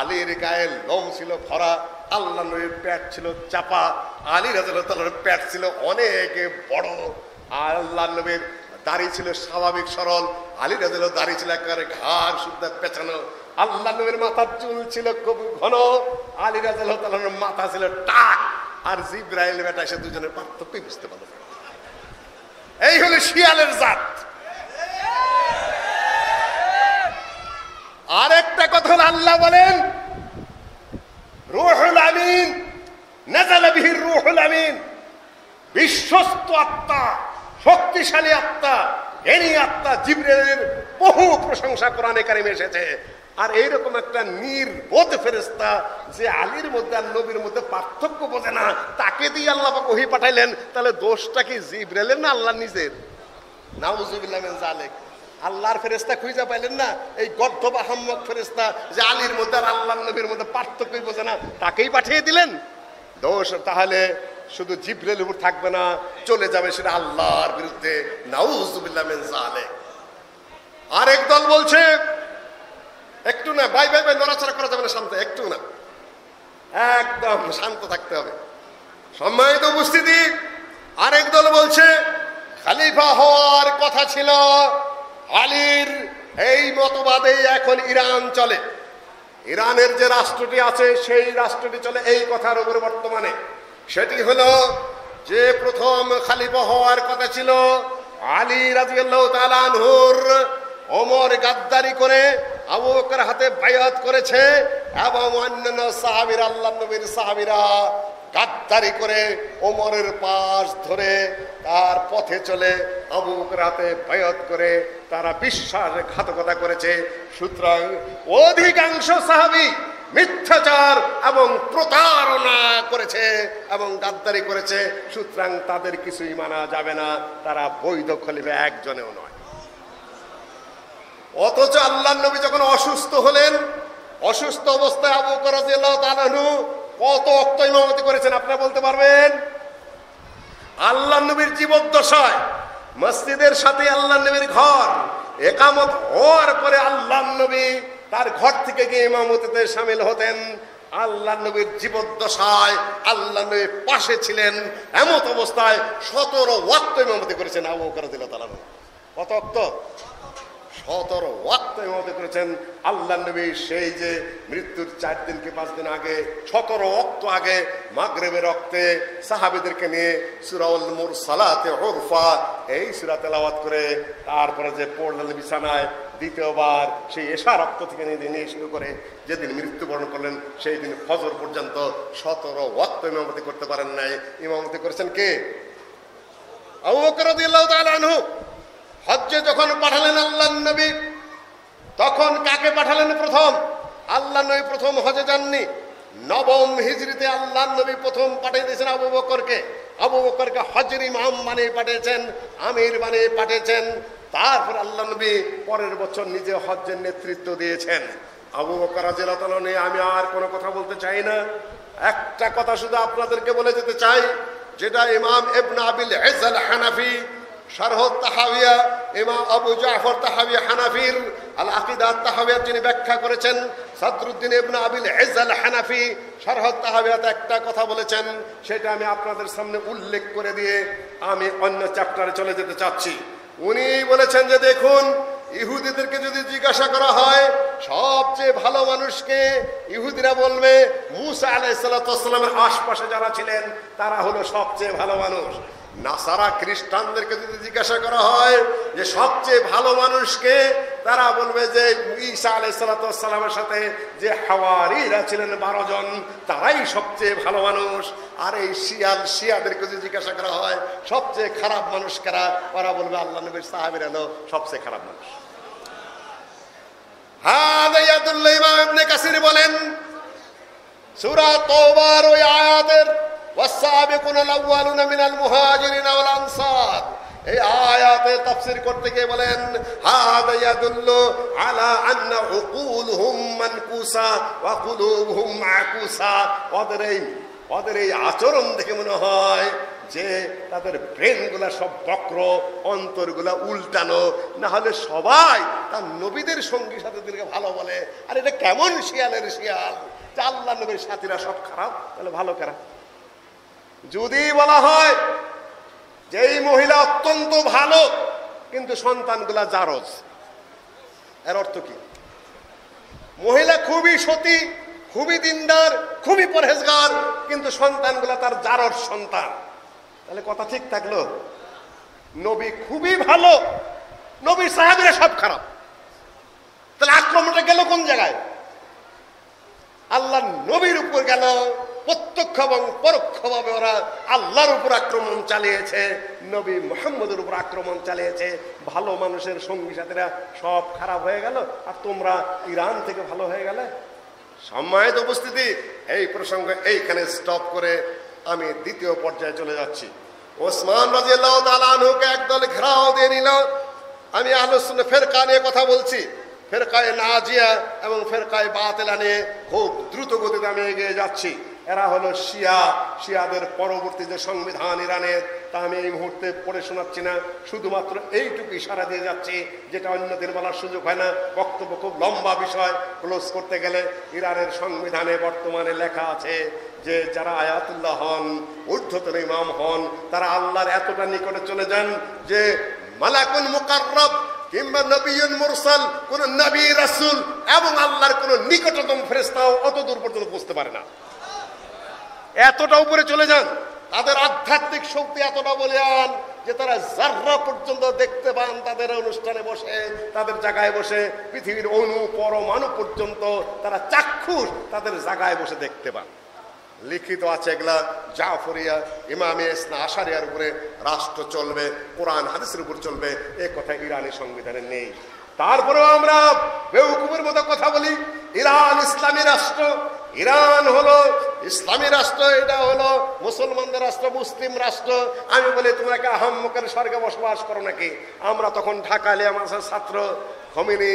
আলীর গায়ে লোম ছিল ভরা। আল্লাহ নবীর পেট ছিল চাপা, আলী রাদিয়াল্লাহু তাআলার পেট ছিল অনেক বড়। আল্লাহ নবীর দাড়ি ছিল স্বাভাবিক সরল, আলী রাদিয়াল্লাহু দাড়ি ছিল একেবারে ঘাড় সুদ্ধা পেঁচানো। আল্লাহ নবীর মাথার চুল ছিল খুব ঘন, আলী রাদিয়াল্লাহু তাআলার মাথা ছিল টাক। আর জিবরাইল বেটা এসে দুজনের পার্থক্যই বুঝতে পারল। এই হলো শিয়ালের জাত। আরেকটা কথা আল্লাহ বলেন, রূহুল আমিন নাযালা বিহি রূহুল আমিন, বিশ্বস্ত আত্মা, শক্তিশালী আত্মা, জ্ঞানী আত্মা জিবরাইলের বহু প্রশংসা কোরআনে কারিমে এসেছে। আর এইরকম একটা নির্বোধ ফেরেশতা যে আলীর মধ্যে আর নবীর মধ্যে পার্থক্য বোঝে না, তাকে দিয়ে আল্লাহ পাক ওহী পাঠাইলেন। তাহলে দোষটা কি জিবরাইলের না আল্লাহর নিজের? নাউযুবিল্লাহ মিন যালিক। আল্লাহর ফেরেশতা খুঁজে পাইলেন না, এই গর্দভ আহাম্মক ফেরেশতা যে আলীর মধ্যে আর আল্লাহর নবীর মধ্যে পার্থক্যই বোঝে না, তাকেই পাঠিয়ে দিলেন। দোষ তাহলে শুধু জিবরাইলের উপর থাকবে না, চলে যাবে সেটা আল্লাহর বিরুদ্ধে। নাউযুবিল্লাহ মিন যালিক। আরেক দল বলছে, একটু না ভাই ভাই ভাই, নড়াচড়া করা যাবে না, শান্ত, একটু না, একদম শান্ত থাকতে হবে। সম্মানিত উপস্থিতি, আরেক দল বলছে খলিফা হওয়ার কথা ছিল আলীর। এই মতবাদে এখন ইরান চলে। ইরানের যে রাষ্ট্রটি আছে সেই রাষ্ট্রটি চলে এই কথার উপর বর্তমানে। সেটি হলো যে প্রথম খলিফা হওয়ার কথা ছিল আলী রাদিয়াল্লাহু তাআলা আনহুর। ওমর গাদ্দারি করে আবু বকর হাতে বায়াত করেছে এবং অন্যান্য সাহাবীরা, আল্লাহর নবীর সাহাবীরা গাদ্দারি করে ওমরের পাশ ধরে তার পথে চলে আবু বকর হাতে বায়াত করে তারা বিশ্বাসঘাতকতা করেছে। সুতরাং অধিকাংশ সাহাবী মিথ্যাচার এবং প্রতারণা করেছে এবং গাদ্দারি করেছে। সুতরাং তাদের কিছুই মানা যাবে না, তারা বৈধ খলিফা একজনেও নয়। অথচ আল্লাহর নবী যখন অসুস্থ হলেন, অসুস্থ অবস্থায় আবু বকর রাদিয়াল্লাহু তাআলা আনহু কত ওয়াক্ত ইমামতি করেছেন আপনারা বলতে পারবেন? আল্লাহর নবীর জীবদ্দশায় মসজিদের সাথে আল্লাহর নবীর ঘর, ইকামত হওয়ার পরে আল্লাহর নবী তার ঘর থেকে গিয়ে ইমামতিতে শামিল হতেন। আল্লাহর নবীর জীবদ্দশায় আল্লাহর নবীর পাশে ছিলেন, এমত অবস্থায় 17 ওয়াক্ত ইমামতি করেছেন আবু বকর রাদিয়াল্লাহু তাআলা। কত ওয়াক্ত? 17 ওয়াক্ত ইমামতি করেছেন আল্লাহর নবী। সেই যে মৃত্যুর 4 দিন কি 5 দিন আগে, 17 ওয়াক্ত আগে মাগরিবের ওয়াক্তে সাহাবীদেরকে নিয়ে সূরাউল মুরসালাতে উরফা এই সূরা তেলাওয়াত করে তারপরে যে পড়লেন বিছানায় দ্বিতীয়বার, সেই এশার ওয়াক্ত থেকে নিয়ে শুরু করে যেদিন মৃত্যুবরণ করলেন সেই দিন ফজর পর্যন্ত 17 ওয়াক্ত ইমামতি করতে পারেন নাই। ইমামতি করেছেন কে? আবু বকর রাদিয়াল্লাহু তাআলা আনহু। হজ্জে যখন পাঠালেন আল্লাহর নবী, তখন কাকে পাঠালেন? প্রথম আল্লাহর নবী প্রথম হজে যাননি। 9ম হিজরিতে আল্লাহর নবী প্রথম পাঠিয়ে দিয়েছেন আবু বকরকে। আবু বকরকে হজের ইমাম বানিয়ে পাঠিয়েছেন, আমির বানিয়ে পাঠিয়েছেন। তারপর আল্লাহ নবী পরের বছর নিজে হজ্জের নেতৃত্ব দিয়েছেন। আবু বকর রাদিয়াল্লাহু তাআলা নিয়ে আমি আর কোনো কথা বলতে চাই না। একটা কথা শুধু আপনাদেরকে বলে যেতে চাই, যেটা ইমাম ইবনে আবিল ইজ আল হানাফি শারহ তাহাবিয়া, ইমাম আবু জাফর তাহাবি হানাফির আল আকিদা তাহাবিয়া যিনি ব্যাখ্যা করেছেন, সাদরুদ্দিন ইবনে আবিল ইজ আল হানাফি শারহ তাহাবিয়াতে একটা কথা বলেছেন, সেটা আমি আপনাদের সামনে উল্লেখ করে দিয়ে আমি অন্য চ্যাপ্টারে চলে যেতে চাচ্ছি। উনি বলেছেন যে দেখুন, ইহুদিদেরকে যদি জিজ্ঞাসা করা হয় সবচেয়ে ভালো মানুষকে, ইহুদিরা বলবে মুসা আলাইহিস সালামের আশপাশে যারা ছিলেন তারা হলো সবচেয়ে ভালো মানুষ। নাসারা খ্রিস্টানদেরকে যদি জিজ্ঞাসা করা হয় যে সবচেয়ে ভালো মানুষকে, তারা বলবে যে ঈসা আলাইহিস সালামের সাথে যে হাওয়ারীরা ছিলেন 12 জন, তারাই সবচেয়ে ভালো মানুষ। আর এই শিয়াদেরকে যদি জিজ্ঞাসা করা হয় সবচেয়ে খারাপ মানুষ কারা, ওরা বলবে আল্লাহ নবীর সাহাবীরা হলো সবচেয়ে খারাপ মানুষ। হাদা ইয়াদুল্লাহ। ইমাম ইবনে কাসির বলেন সূরা তাওবার ওই আয়াতের ওয়াসাবিকুনা আল-আউয়ালুনা মিনাল মুহাজিরিনা ওয়াল আনসার, এই আয়াতে তাফসীর করতে গিয়ে বলেন হাদা ইয়াদুল্লু আলা আন্না উকুলুহুম মানকুসা ওয়া কুলুবুহুম মাকুসা। ওদের এই আচরণ দেখে মনে হয় যে তাদের ব্রেনগুলা সব বক্র, অন্তরগুলা উল্টানো, না হলে সবাই তার নবীদের সঙ্গী সাথীদেরকে ভালো বলে। আর এটা কেমন শিয়ালের শিয়াল যে আল্লাহ নবীর সাথীরা সব খারাপ, তাহলে ভালো কারা? যদি বলা হয় যে এই মহিলা অত্যন্ত ভালো কিন্তু সন্তানগুলা জারজ, এর অর্থ কি? মহিলা খুবই সতী, খুবই দিনদার, খুবই পরহেজগার, কিন্তু সন্তানগুলা তার জারজ সন্তান, তাহলে কথা ঠিক থাকলো? নবী খুবই ভালো, নবীর সাহাবীরা সব খারাপ, তাহলে আক্রমণটা গেল কোন জায়গায়? আল্লাহ নবীর উপর গেল, প্রত্যক্ষ এবং পরোক্ষভাবে ওরা আল্লাহর উপর আক্রমণ চালিয়েছে, নবী মুহাম্মদের উপর আক্রমণ চালিয়েছে। ভালো মানুষের সঙ্গী সাথীরা সব খারাপ হয়ে গেল, আর তোমরা ইরান থেকে ভালো হয়ে গেলে। সম্মানিত উপস্থিতি, এই প্রসঙ্গে এইখানে স্টপ করে আমি দ্বিতীয় পর্যায়ে চলে যাচ্ছি। ওসমান রাদিয়াল্লাহু তাআলা আনহুকে একদল ঘেরাও দিয়ে নিল। আমি আহলুস সুন্নাহ ফিরকা নিয়ে কথা বলছি, ফিরকায়ে নাজিয়া এবং ফিরকায়ে বাতিলা নিয়ে খুব দ্রুত গতিতে আমি এগিয়ে যাচ্ছি। এরা হলো শিয়াদের পরবর্তী যে সংবিধান ইরানের, তা আমি এই মুহূর্তে পড়ে শোনাচ্ছি না, শুধুমাত্র এইটুকু ইশারা দিয়ে যাচ্ছি, যেটা অন্যদের বলার সুযোগ হয় না। বক্তব্য খুব লম্বা বিষয়, ক্লোজ করতে গেলে ইরানের সংবিধানে বর্তমানে লেখা আছে যে যারা আয়াতুল্লাহ হন, ঊর্ধ্বতন ইমাম হন, তারা আল্লাহর এতটা নিকটে চলে যান যে মালাকুল মুকাররব কিংবা নবিয়ুন মুরসাল, কোন নবী রাসূল এবং আল্লাহর কোন নিকটতম ফেরেশতাও অত দূর পর্যন্ত পৌঁছতে পারে না, এতটা উপরে চলে যান। তাদের আধ্যাত্মিক শক্তি এতটা বলিয়ান যে তারা জাররা পর্যন্ত দেখতে পান তাদের অনুষ্ঠানে বসে, তাদের জায়গায় বসে। পৃথিবীর অণু পরমাণু পর্যন্ত তারা চাক্ষুষ তাদের জায়গায় বসে দেখতে পান। লিখিত আছে এগুলা জাফরিয়া ইমামে ইসনা আশারিয়ার উপরে রাষ্ট্র চলবে, কোরআন হাদিসের উপর চলবে, এই কথা ইরানি সংবিধানে নেই। তারপরেও আমরা বেউকুফের মতো কথা বলি ইরান ইসলামী রাষ্ট্র, ইরান হলো ইসলামী রাষ্ট্র, এটা হলো মুসলমানদের রাষ্ট্র, মুসলিম রাষ্ট্র। আমি বলি তোমরা কি আহাম্মকের স্বর্গে বসবাস করো নাকি? আমরা তখন ঢাকা আলিয়া মাদ্রাসার ছাত্র, খমিনি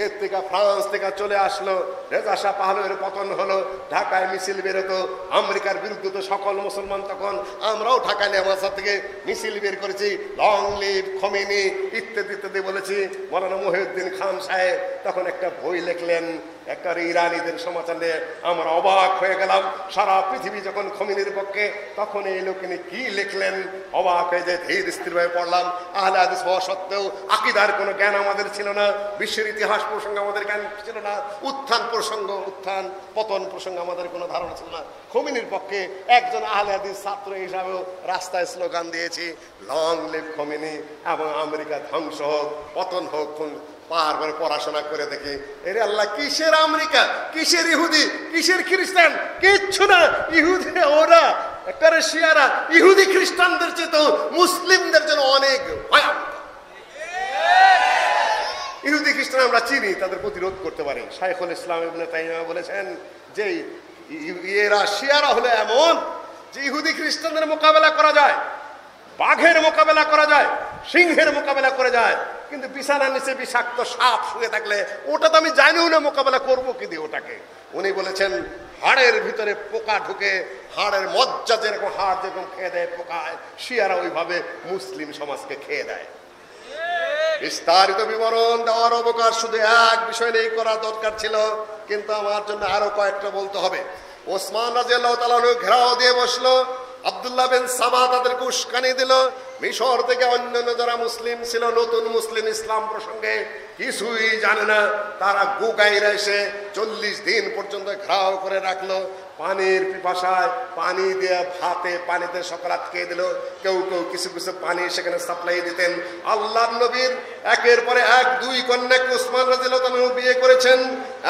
এর থেকে ফ্রান্স থেকে চলে আসলো, রেজা শাহ পাহলভীর পতন হলো, ঢাকায় মিছিল বেরোতো আমেরিকার বিরুদ্ধে, তো সকল মুসলমান তখন, আমরাও ঢাকা আলিয়া মাদ্রাসা থেকে মিছিল বের করেছি, লং লিভ খমিনি ইত্যাদি ইত্যাদি বলেছি। মৌলানা মহিউদ্দিন খান সাহেব তখন একটা বই লিখলেন, একটা ইরানিদের সমাচার নিয়ে, আমরা অবাক হয়ে গেলাম। সারা পৃথিবী যখন খমিনির পক্ষে, তখন এই লোকিনী কি লিখলেন, অবাক হয়ে যে ধীর স্থিরভাবে পড়লাম। আহলে হাদিস হওয়া সত্ত্বেও আকিদার কোনো জ্ঞান আমাদের ছিল না, বিশ্বের ইতিহাস প্রসঙ্গে আমাদের জ্ঞান ছিল না, উত্থান পতন প্রসঙ্গে আমাদের কোনো ধারণা ছিল না। খমিনির পক্ষে একজন আহলে হাদিস ছাত্র হিসাবেও রাস্তায় স্লোগান দিয়েছি, লং লিভ খমিনি, এবং আমেরিকা ধ্বংস হোক, পতন হোক। বারবার পড়াশোনা করে দেখি, এরে আল্লাহ, কিসের আমেরিকা, কিসের ইহুদি, কিসের খ্রিস্টান? কিচ্ছু না। ইহুদি ওরা একটা শিয়ারা ইহুদি খ্রিস্টানদের চেয়ে তো মুসলিমদের জন্য অনেক ভয়ানক। ইহুদি খ্রিস্টান আমরা চিনি, তাদের প্রতিরোধ করতে পারি। শাইখুল ইসলাম ইবনে তাইমিয়া বলেছেন যে এরা শিয়ারা হলো এমন যে ইহুদি খ্রিস্টানদের মোকাবেলা করা যায়, বাঘের মোকাবেলা করা যায়, সিংহের মোকাবেলা করে যায়, কিন্তু বিছানার নিচে বিষাক্ত সাপ শুয়ে থাকলে ওটা তো আমি জানিও না মোকাবেলা করবো কি দিয়ে ওটাকে। উনি বলেছেন হাড়ের ভিতরে পোকা ঢুকে, হাড়ের মজ্জা যেরকম, হাড় যেরকম খেয়ে দেয় পোকায়, শিয়ারা ওইভাবে মুসলিম সমাজকে খেয়ে দেয়। বিস্তারিত বিবরণ দেওয়ার অবকাশ শুধু এক বিষয় নেই করা দরকার ছিল, কিন্তু আমার জন্য আরো কয়েকটা বলতে হবে। ওসমান রাদিয়াল্লাহু তাআলা ঘেরাও দিয়ে বসলো, আব্দুল্লাহ বিন সাবা তাদেরকে উস্কানি দিল। মিশর থেকে অন্যান্য যারা মুসলিম ছিল, নতুন মুসলিম, ইসলাম প্রসঙ্গে কিছুই জানে না, তারা গুগাইরা এসে 40 দিন পর্যন্ত ঘেরাও করে রাখলো। পানির পিপাসায় পানি দিয়ে ভাতে পানিতে সকারাত খেয়ে দিল, কেউ কেউ কিছু কিছু পানি সেখানে সাপ্লাই দিতেন। আল্লাহর নবীর একের পরে এক দুই কন্যাকে ওসমান রাদিয়াল্লাহু তাআলা বিয়ে করেছেন,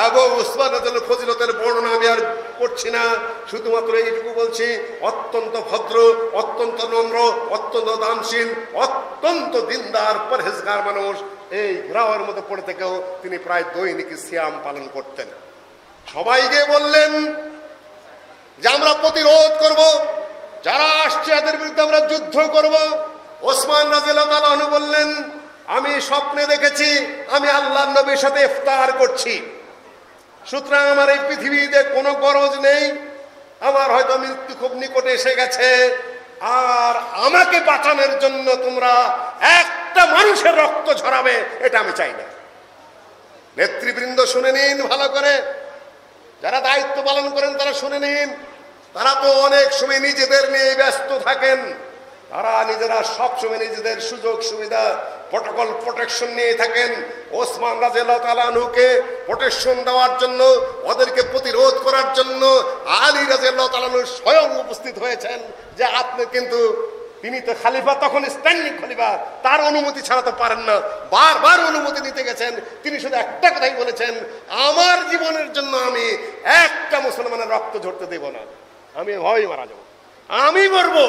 এবং ওসমান রাদিয়াল্লাহু ফজিলতের বর্ণনা আমি আর করছি না, শুধুমাত্র এইটুকু বলছি, অত্যন্ত ভদ্র, অত্যন্ত নম্র, অত্যন্ত দানশীল, অত্যন্ত দিনদার পরহেজগার মানুষ। এই গ্রামের মধ্যে পড়ে থেকেও তিনি প্রায় দৈনিক সিয়াম পালন করতেন। সবাইকে বললেন যে আমরা প্রতিরোধ করব, যারা আসছে এদের বিরুদ্ধে আমরা যুদ্ধ করব। ওসমান রাদিয়াল্লাহু তাআলা আনহু বললেন, আমি স্বপ্নে দেখেছি আমি আল্লাহর নবীর সাথে ইফতার করছি, সুতরাং আমার এই পৃথিবীতে কোনো গরজ নেই, আমার হয়তো মৃত্যু খুব নিকটে এসে গেছে, আর আমাকে বাঁচানোর জন্য তোমরা একটা মানুষের রক্ত ঝরাবে এটা আমি চাই না। নেতৃবৃন্দ শুনে নিন ভালো করে, যারা দায়িত্ব পালন করেন তারা শুনে নিন। তারা তো অনেক সময় নিজেদের নিয়ে ব্যস্ত থাকেন, তারা নিজেরা সবসময় নিজেদের সুযোগ সুবিধা প্রটোকল প্রোটেকশন নিয়ে থাকেন। ওসমান রাদিয়াল্লাহু তাআলা আনহুকে প্রোটেকশন দেওয়ার জন্য, ওদেরকে প্রতিরোধ করার জন্য আলী রাদিয়াল্লাহু তাআলা আনহু স্বয়ং উপস্থিত হয়েছেন যে আপনি কিন্তু, তিনি তো খালিফা, তখন স্ট্যান্ডিং খলিফা, তার অনুমতি ছাড়া তো পারেন না, বারবার অনুমতি নিতে গেছেন। তিনি শুধু একটা কথাই বলেছেন, আমার জীবনের জন্য আমি একটা মুসলমানের রক্ত ঝরতে দেব না, আমি ভয় মারা যাব, আমি মরবো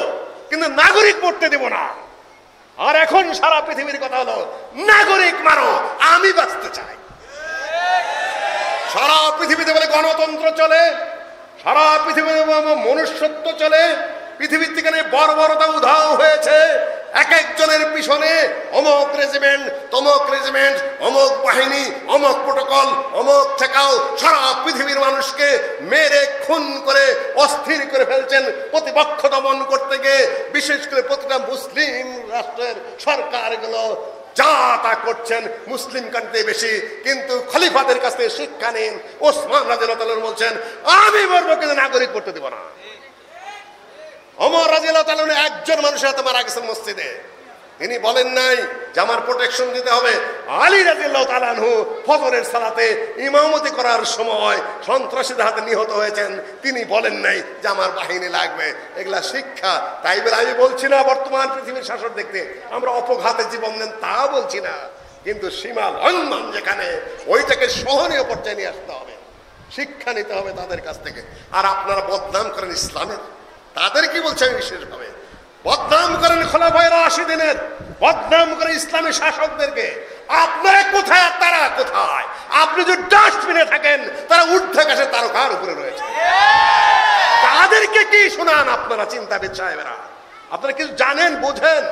কিন্তু নাগরিক মরতে দেব না। আর এখন সারা পৃথিবীর কথা হলো নাগরিক মারো, আমি বাঁচতে চাই। সারা পৃথিবীতে বলে গণতন্ত্র চলে, সারা পৃথিবীতে মনুষ্যত্ব চলে, পৃথিবীর থেকে বর্বরতা উধাও হয়েছে। এক একজনের পিছনে অমক রেজিমেন্ট, তমক রেজিমেন্ট, অমক বাহিনী, অমক প্রোটোকল, অমক ঠেকাও, সারা পৃথিবীর মানুষকে মেরে খুন করে অস্থির করে ফেলছেন প্রতিপক্ষ দমন করতে গিয়ে। বিশেষ করে প্রতিটা মুসলিম রাষ্ট্রের সরকারগুলো যা তা করছেন মুসলিম কান্ট্রি বেশি, কিন্তু খলিফাদের কাছ থেকে শিক্ষা নিন। ওসমান রাদিয়াল্লাহু তাআলা বলছেন, আমি মরবো কিন্তু নাগরিক করতে দেব না। ওমর রাদিয়াল্লাহু তাআলা একজন মানুষের হাতে মারা গেছেন মসজিদে, তিনি বলেন নাই যে আমার প্রোটেকশন দিতে হবে। আলী রাদিয়াল্লাহু তাআলা আনহু ফজরের সালাতে ইমামতি করার সময় সন্ত্রাসীদের হাতে নিহত হয়েছেন, তিনি বলেন নাই যে আমার বাহিনী লাগবে। এগুলা শিক্ষা। তাই বলে আমি বলছি না বর্তমান পৃথিবীর শাসক দেখতে আমরা অপঘাতে জীবন দেন, তা বলছি না, কিন্তু সীমা লঙ্ঘন যেখানে, ওইটাকে সহনীয় পর্যায়ে নিয়ে আসতে হবে, শিক্ষা নিতে হবে তাদের কাছ থেকে। আর আপনারা বদনাম করেন ইসলামের, তাদের কি বলছে আমি বিশেষভাবে, বদনাম করেন খোলাফায়ে রাশিদিনের, বদনাম করেন ইসলামী শাসকদেরকে। আপনারা কোথায়, তারা কোথায়? আপনি যদি ডাস্টবিনে থাকেন, তারা ঊর্ধ্বাকাশে তারকার উপরে রয়েছে, তাদেরকে কি শোনান আপনারা চিন্তাবিদ সাহেবেরা? আপনারা কিছু জানেন, বোঝেন?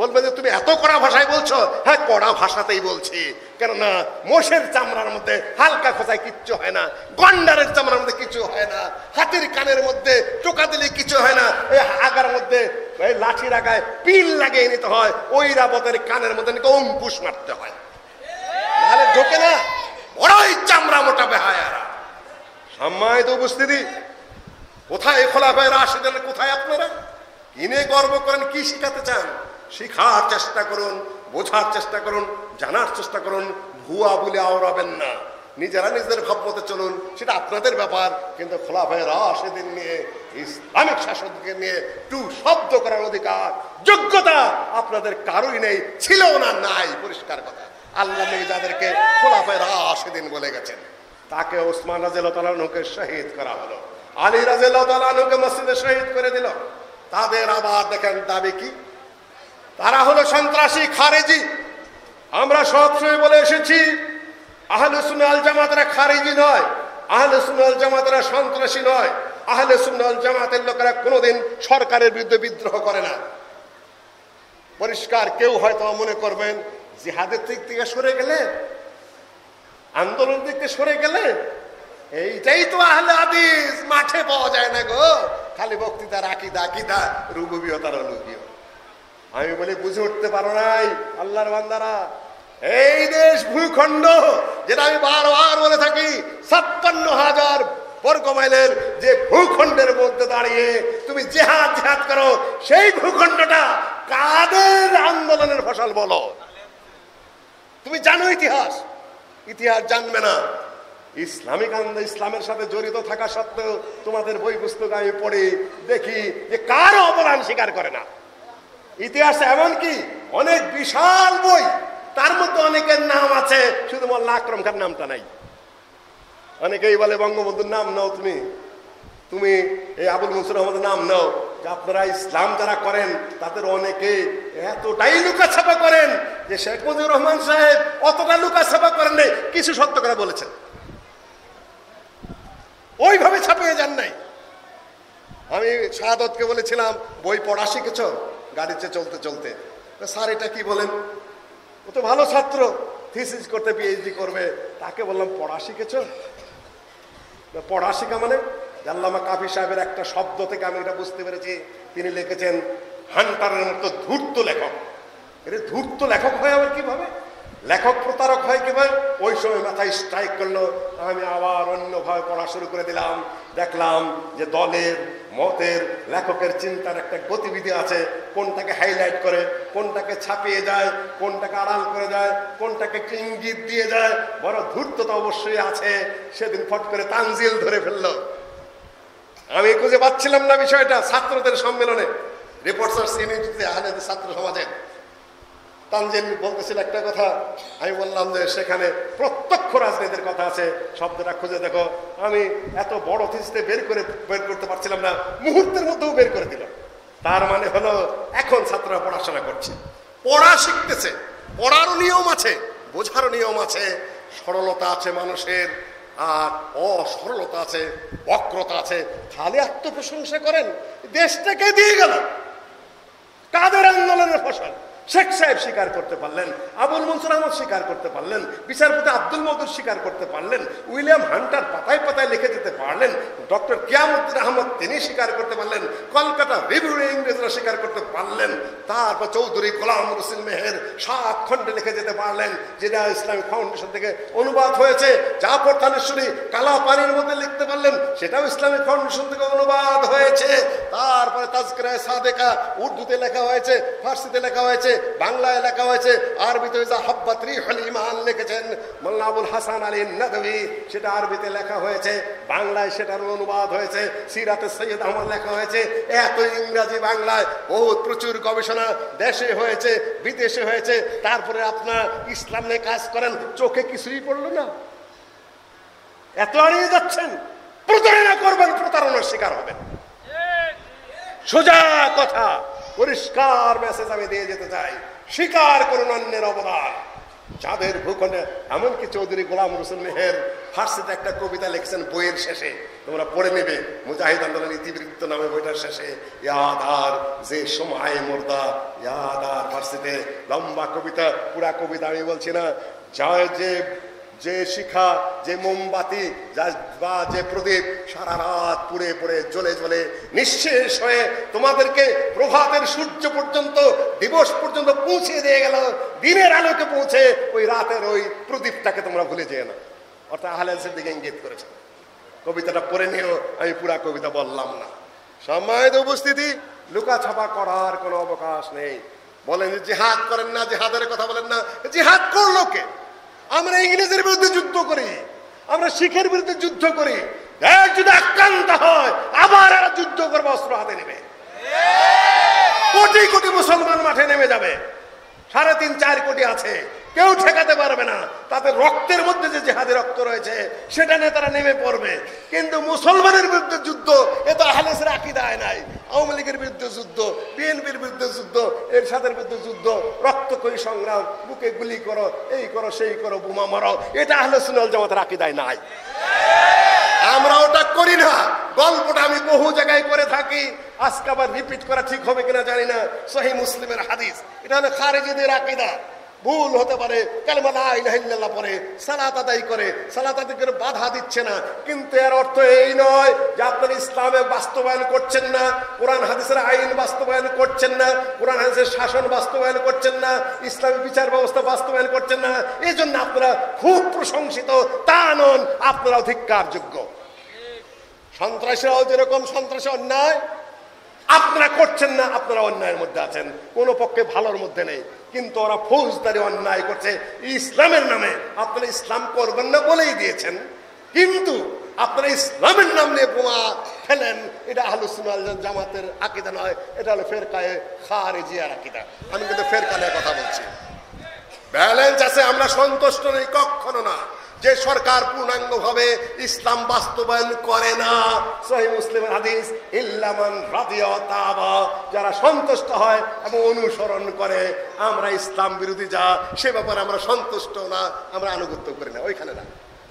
বলবে যে তুমি এত কড়া ভাষায় বলছো। হ্যাঁ, কড়া ভাষাতেই বলছি, কেননা মোষের চামড়ার মধ্যে হালকা খোঁচায় কিচ্ছু হয় না, গন্ডারের চামড়ার মধ্যে কিছু হয় না, হাতির কানের মধ্যে টোকা দিলে কিছু হয় না, এই আগার মধ্যে এই লাঠির আগায় পিল লাগিয়ে নিতে হয়, ওই রাবতের কানের মধ্যে নাকি অঙ্কুশ মারতে হয়, নাহলে ঢোকে না। বড়ই চামড়া মোটা বেহায়ারা। সম্মানিত উপস্থিতি, কোথায় খোলাফায়ে রাশিদিন, কোথায় আপনারা? কিনে গর্ব করেন, কি শিখাতে চান? শিখার চেষ্টা করুন, বোঝার চেষ্টা করুন, জানার চেষ্টা করুন, ভুয়া বলে আওড়াবেন না। নিজেরা নিজেদের ভাবমতে চলুন, সেটা আপনাদের ব্যাপার, কিন্তু খোলাফায়ে রাশিদিন নিয়ে, ইসলামিক শাসককে নিয়ে টু শব্দ করার অধিকার, যোগ্যতা আপনাদের কারোই নেই, ছিল না, নাই, পরিষ্কার কথা। আল্লাহ নবী যাদেরকে খোলাফায়ে রাশিদিন বলে গেছেন, তাকে ওসমান রাদিয়াল্লাহু তাআলা আনহুকে শহীদ করা হলো, আলী রাদিয়াল্লাহু তাআলা আনহুকে মসজিদে শহীদ করে দিল। তাদের আবার দেখেন দাবি কি? তারা হলো সন্ত্রাসী, খারেজি। আমরা সবসময় বলে এসেছি, আহলে সুন্নাহ ওয়াল জামাতেরা খারেজি নয়, আহলে সুন্নাহ ওয়াল জামাতেরা সন্ত্রাসী নয়। আহলে সুন্নাহ ওয়াল জামাতের লোকেরা কোনোদিন সরকারের বিরুদ্ধে বিদ্রোহ করে না। পরিষ্কার। কেউ হয়তো মনে করবেন জিহাদের দিক থেকে সরে গেলে, আন্দোলন দিক থেকে সরে গেলে, এইটাই তো আহলে হাদিস। মাঠে পাওয়া যায় না গো, খালি বক্তৃতার আকীদা, আকীদা, রুবুবিয়ত আর উলুহিয়ত। আমি বলি বুঝে উঠতে পারো নাই আল্লাহর বান্দারা। এই দেশ ভূখণ্ড, যেটা আমি বারবার বলে থাকি, ৫৬,০০০ বর্গ মাইলের যে ভূখণ্ডের মধ্যে দাঁড়িয়ে তুমি জিহাদ জিহাদ করো, সেই ভূখণ্ডটা কাদের আন্দোলনের ফসল বলো? তুমি জানো ইতিহাস? ইতিহাস জানবে না। ইসলামিক আন্দোলন ইসলামের সাথে জড়িত থাকা সত্ত্বেও তোমাদের বই পুস্তক আমি পড়ি দেখি যে কারো অবদান স্বীকার করে না। ইতিহাসে এমনকি অনেক বিশাল বই, তার মধ্যে অনেকের নাম আছে, শুধু মোল্লা আকরম খান নামটা নাই। অনেকেই বলে বঙ্গবন্ধুর নাম নাও, তুমি এই আবুল মনসুর আহমদের নাম নাও, যে আপনারা ইসলাম যারা করেন তাদের অনেকে এতটাই লুকাছাপা করেন যে শেখ মুজিবুর রহমান সাহেব অতটা লুকাছাপা করেন নাই, কিছু সত্য করে বলেছেন, ওইভাবে ছাপিয়ে যান নাই। আমি শাহাদতকে বলেছিলাম বই পড়া শিখেছ গাড়িতে চলতে চলতে? স্যার এটা কি বলেন? ও তো ভালো ছাত্র, থিসিস করতে পিএইচডি করবে, তাকে বললাম পড়া শিখেছ? পড়া শিখা মানে আল্লামা কাফি সাহেবের একটা শব্দ থেকে আমি এটা বুঝতে পেরেছি, তিনি লিখেছেন হান্টারের মতো ধূর্ত লেখক। এর ধূর্ত লেখক হয় আবার কিভাবে, লেখক প্রতারক হয় কিভাবে? ওই সময় মাথায় স্ট্রাইক করলো। আমি আবার অন্যভাবে পড়া শুরু করে দিলাম, দেখলাম যে দলের মতের লেখকের চিন্তার একটা গতিবিধি আছে, কোনটাকে হাইলাইট করে, কোনটাকে ছাপিয়ে যায়, কোনটাকে আড়াল করে যায়, কোনটাকে ইঙ্গিত দিয়ে যায়। বড় ধূর্ততা অবশ্যই আছে। সেদিন ফট করে তানজিল ধরে ফেললো। আমি খুঁজে পাচ্ছিলাম না বিষয়টা। ছাত্রদের সম্মেলনে রিপোর্টার্স ইউনিটিতে আহলেদ ছাত্র সমাজের তানজিল বলতেছিল একটা কথা, আমি বললাম যে সেখানে প্রত্যক্ষ রাজনীতির কথা আছে, শব্দটা খুঁজে দেখো। আমি এত বড় থিসিসে বের করতে পারছিলাম না, মুহূর্তের মধ্যেও বের করে দিলাম। তার মানে হলো এখন ছাত্ররা পড়াশোনা করছে, পড়া শিখতেছে, পড়ারও নিয়ম আছে, বোঝারও নিয়ম আছে, সরলতা আছে মানুষের, আর অসরলতা আছে, বক্রতা আছে। খালি আত্মপ্রশংসা করেন, দেশটাকে দিয়ে গেল। কাদের আন্দোলনের ফসল? শেখ সাহেব স্বীকার করতে পারলেন, আবুল মনসুর আহমদ স্বীকার করতে পারলেন, বিচারপতি আব্দুল মওদুদ স্বীকার করতে পারলেন, উইলিয়াম হান্টার পাতায় পাতায় লিখে দিতে পারলেন, ডক্টর কিয়ামউদ্দিন আহমদ তিনি স্বীকার করতে পারলেন, কলকাতা রিভিউ ইংরেজরা স্বীকার করতে পারলেন, তারপর চৌধুরী গোলাম রসুল মেহের 7 খণ্ডে লিখে যেতে পারলেন, যেটা ইসলামিক ফাউন্ডেশন থেকে অনুবাদ হয়েছে। জাফর থানেশ্বরী কালা পানির মধ্যে লিখতে পারলেন, সেটাও ইসলামিক ফাউন্ডেশন থেকে অনুবাদ হয়েছে। তারপরে তাজকিরায়ে সাদেকা উর্দুতে লেখা হয়েছে, ফার্সিতে লেখা হয়েছে, বাংলায় লেখা হয়েছে, আরবিতে হাব্বাত রিহুল ঈমান লিখেছেন মোল্লা আবুল হাসান আলী নাদভী, সেটা আরবিতে লেখা হয়েছে, বাংলায় সেটার অনুবাদ হয়েছে, সিরাতে সৈয়দ আহমদ লেখা হয়েছে। এত ইংরাজি বাংলায় বহুত প্রচুর গবেষণা দেশে হয়েছে, বিদেশে হয়েছে। তারপরে আপনার ইসলাম নিয়ে কাজ করেন, চোখে কিছুই পড়লো না, এত হারিয়ে যাচ্ছেন। প্রতারণা করবেন, প্রতারণার শিকার হবেন। সোজা কথা, পরিষ্কার মেসেজ আমি দিয়ে যেতে চাই, স্বীকার করুন অন্যের অবদান। যাদের ভূখণ্ডে, এমনকি চৌধুরী গোলাম রসুল মেহের ফার্সিতে একটা কবিতা লিখছেন বইয়ের শেষে, তোমরা পড়ে নেবে, মুজাহিদ আন্দোলন ইতিবৃত্ত নামে বইটার শেষে, ইয়াদার যে সময় মুর্দা, ইয়াদার ফার্সিতে লম্বা কবিতা, পুরা কবিতা আমি বলছি না। যে শিখা, যে মোমবাতি বা যে প্রদীপ সারা রাত পুড়ে পুড়ে জ্বলে জ্বলে নিঃশেষ হয়ে তোমাদেরকে প্রভাতের সূর্য পর্যন্ত, দিবস পর্যন্ত পৌঁছে দিয়ে গেল, দিনের আলোকে পৌঁছে ওই রাতের ওই প্রদীপটাকে তোমরা ভুলে যেও না। অর্থাৎ আহলে হাদিসের দিকে ইঙ্গিত করেছে। কবিতাটা পড়ে নিও, আমি পুরা কবিতা বললাম না। সম্মানিত উপস্থিতি, লুকাছাপা করার কোনো অবকাশ নেই। বলেন যে জিহাদ করেন না, জিহাদের কথা বলেন না, জিহাদ করলো কে? আমরা ইংরেজের বিরুদ্ধে যুদ্ধ করি, আমরা শিখের বিরুদ্ধে যুদ্ধ করি। দেশ যদি আক্রান্ত হয় আবার এরা যুদ্ধ করবে, অস্ত্র হাতে নেবে, কোটি কোটি মুসলমান মাঠে নেমে যাবে। 3.5-4 কোটি আছে, কেউ ঠেকাতে পারবে না। তাদের রক্তের মধ্যে যে জিহাদের রক্ত রয়েছে সেটা নিয়ে তারা নেমে পড়বে। কিন্তু মুসলমানের বিরুদ্ধে যুদ্ধ, এ তো আহলে হাদিসের আকীদায় নাই। আওয়ামী লীগের বিরুদ্ধে যুদ্ধ, বিএনপির বিরুদ্ধে যুদ্ধ, এরশাদের বিরুদ্ধে যুদ্ধ, রক্তক্ষয়ী সংগ্রাম, বুকে গুলি করো, এই করো, সেই করো, বোমা মারো, এটা আহলে সুন্নাত ওয়াল জামাতের আকীদায় নাই। আমরা ওটা করি না। গল্পটা আমি বহু জায়গায় করে থাকি, আজকে আবার রিপিট করা ঠিক হবে কিনা জানি না। সহিহ মুসলিমের হাদিস, এটা হলো খারিজিদের আকীদা। ভুল হতে পারে, কালেমা লা ইলাহা ইল্লাল্লাহ পড়ে, সালাত আদায় করে, সালাত আদায় করে বাধা দিচ্ছে না, কিন্তু এর অর্থ এই নয় যে আপনারা ইসলামে বাস্তবায়ন করছেন না, কোরআন হাদিসের আইন বাস্তবায়ন করছেন না, কোরআন হাদিসের শাসন বাস্তবায়ন করছেন না, ইসলামী বিচার ব্যবস্থা বাস্তবায়ন করছেন না। এই জন্য আপনারা খুব প্রশংসিত তা নন, আপনারা ধিক্কারযোগ্য। সন্ত্রাসীরাও যেরকম সন্ত্রাসী অন্যায় আপনারা করছেন না, আপনারা অন্যায়ের মধ্যে আছেন, কোন পক্ষে ভালোর মধ্যে নেই। কিন্তু ওরা ফৌজদারি অন্যায় করছে ইসলামের নামে। আপনারা ইসলাম করবেন না বলেই দিয়েছেন, কিন্তু আপনারা ইসলামের নাম নিয়ে বোমা ফেলেন, এটা আহলুস সুন্নাহ ওয়াল জামাতের আকীদা নয়, এটা হলো ফিরকায়ে খারিজিয়ার আকীদা। আমি কিন্তু ফিরকা নিয়ে কথা বলছি। ব্যালেন্স আছে, আমরা সন্তুষ্ট নই কখনো না। যে সরকার পূর্ণাঙ্গভাবে ইসলাম বাস্তবায়ন করে না, সহিহ মুসলিমের হাদিস, ইল্লা মান রাদিয়া ওয়া তাবা, যারা সন্তুষ্ট হয় এবং অনুসরণ করে, আমরা ইসলাম বিরোধী যা সে ব্যাপারে আমরা সন্তুষ্ট না, আমরা আনুগত্য করি না, ওইখানে না।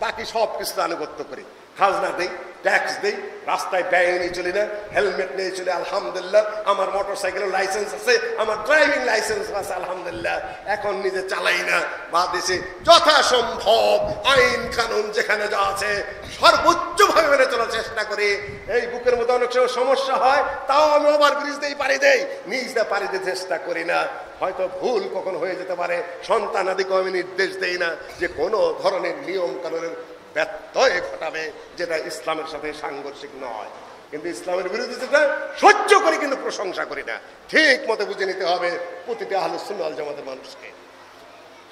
বাকি সব কিছু আনুগত্য করি, খাজনা দেই, ট্যাক্স দেই, রাস্তায় ব্যয় নিয়ে চলি না, হেলমেট নিয়ে চলি আলহামদুলিল্লাহ, আমার মোটর সাইকেলের লাইসেন্স আছে, আমার ড্রাইভিং লাইসেন্স আছে আলহামদুলিল্লাহ, এখন নিজে চালাই না, বা দেশে যথাসম্ভব আইন কানুন যেখানে যা আছে সর্বোচ্চভাবে মেনে চলার চেষ্টা করি। এই বুকের মধ্যে অনেক সময় সমস্যা হয়, তাও আমি ওভার ব্রিজ দিয়ে পাড়ি দেই, নিজে পাড়ি দিয়ে চেষ্টা করি না। হয়তো ভুল কখন হয়ে যেতে পারে, সন্তানাদিকেও আমি নির্দেশ দেই না যে কোনো ধরনের নিয়ম কানুনের ব্যত্যয় ঘটাবে যেটা ইসলামের সাথে সাংঘর্ষিক নয়। কিন্তু ইসলামের বিরুদ্ধে যেটা সহ্য করি, কিন্তু প্রশংসা করি না। ঠিক মতো বুঝে নিতে হবে প্রতিটি আহলুস সুন্নাহ ওয়াল জামাতের মানুষকে।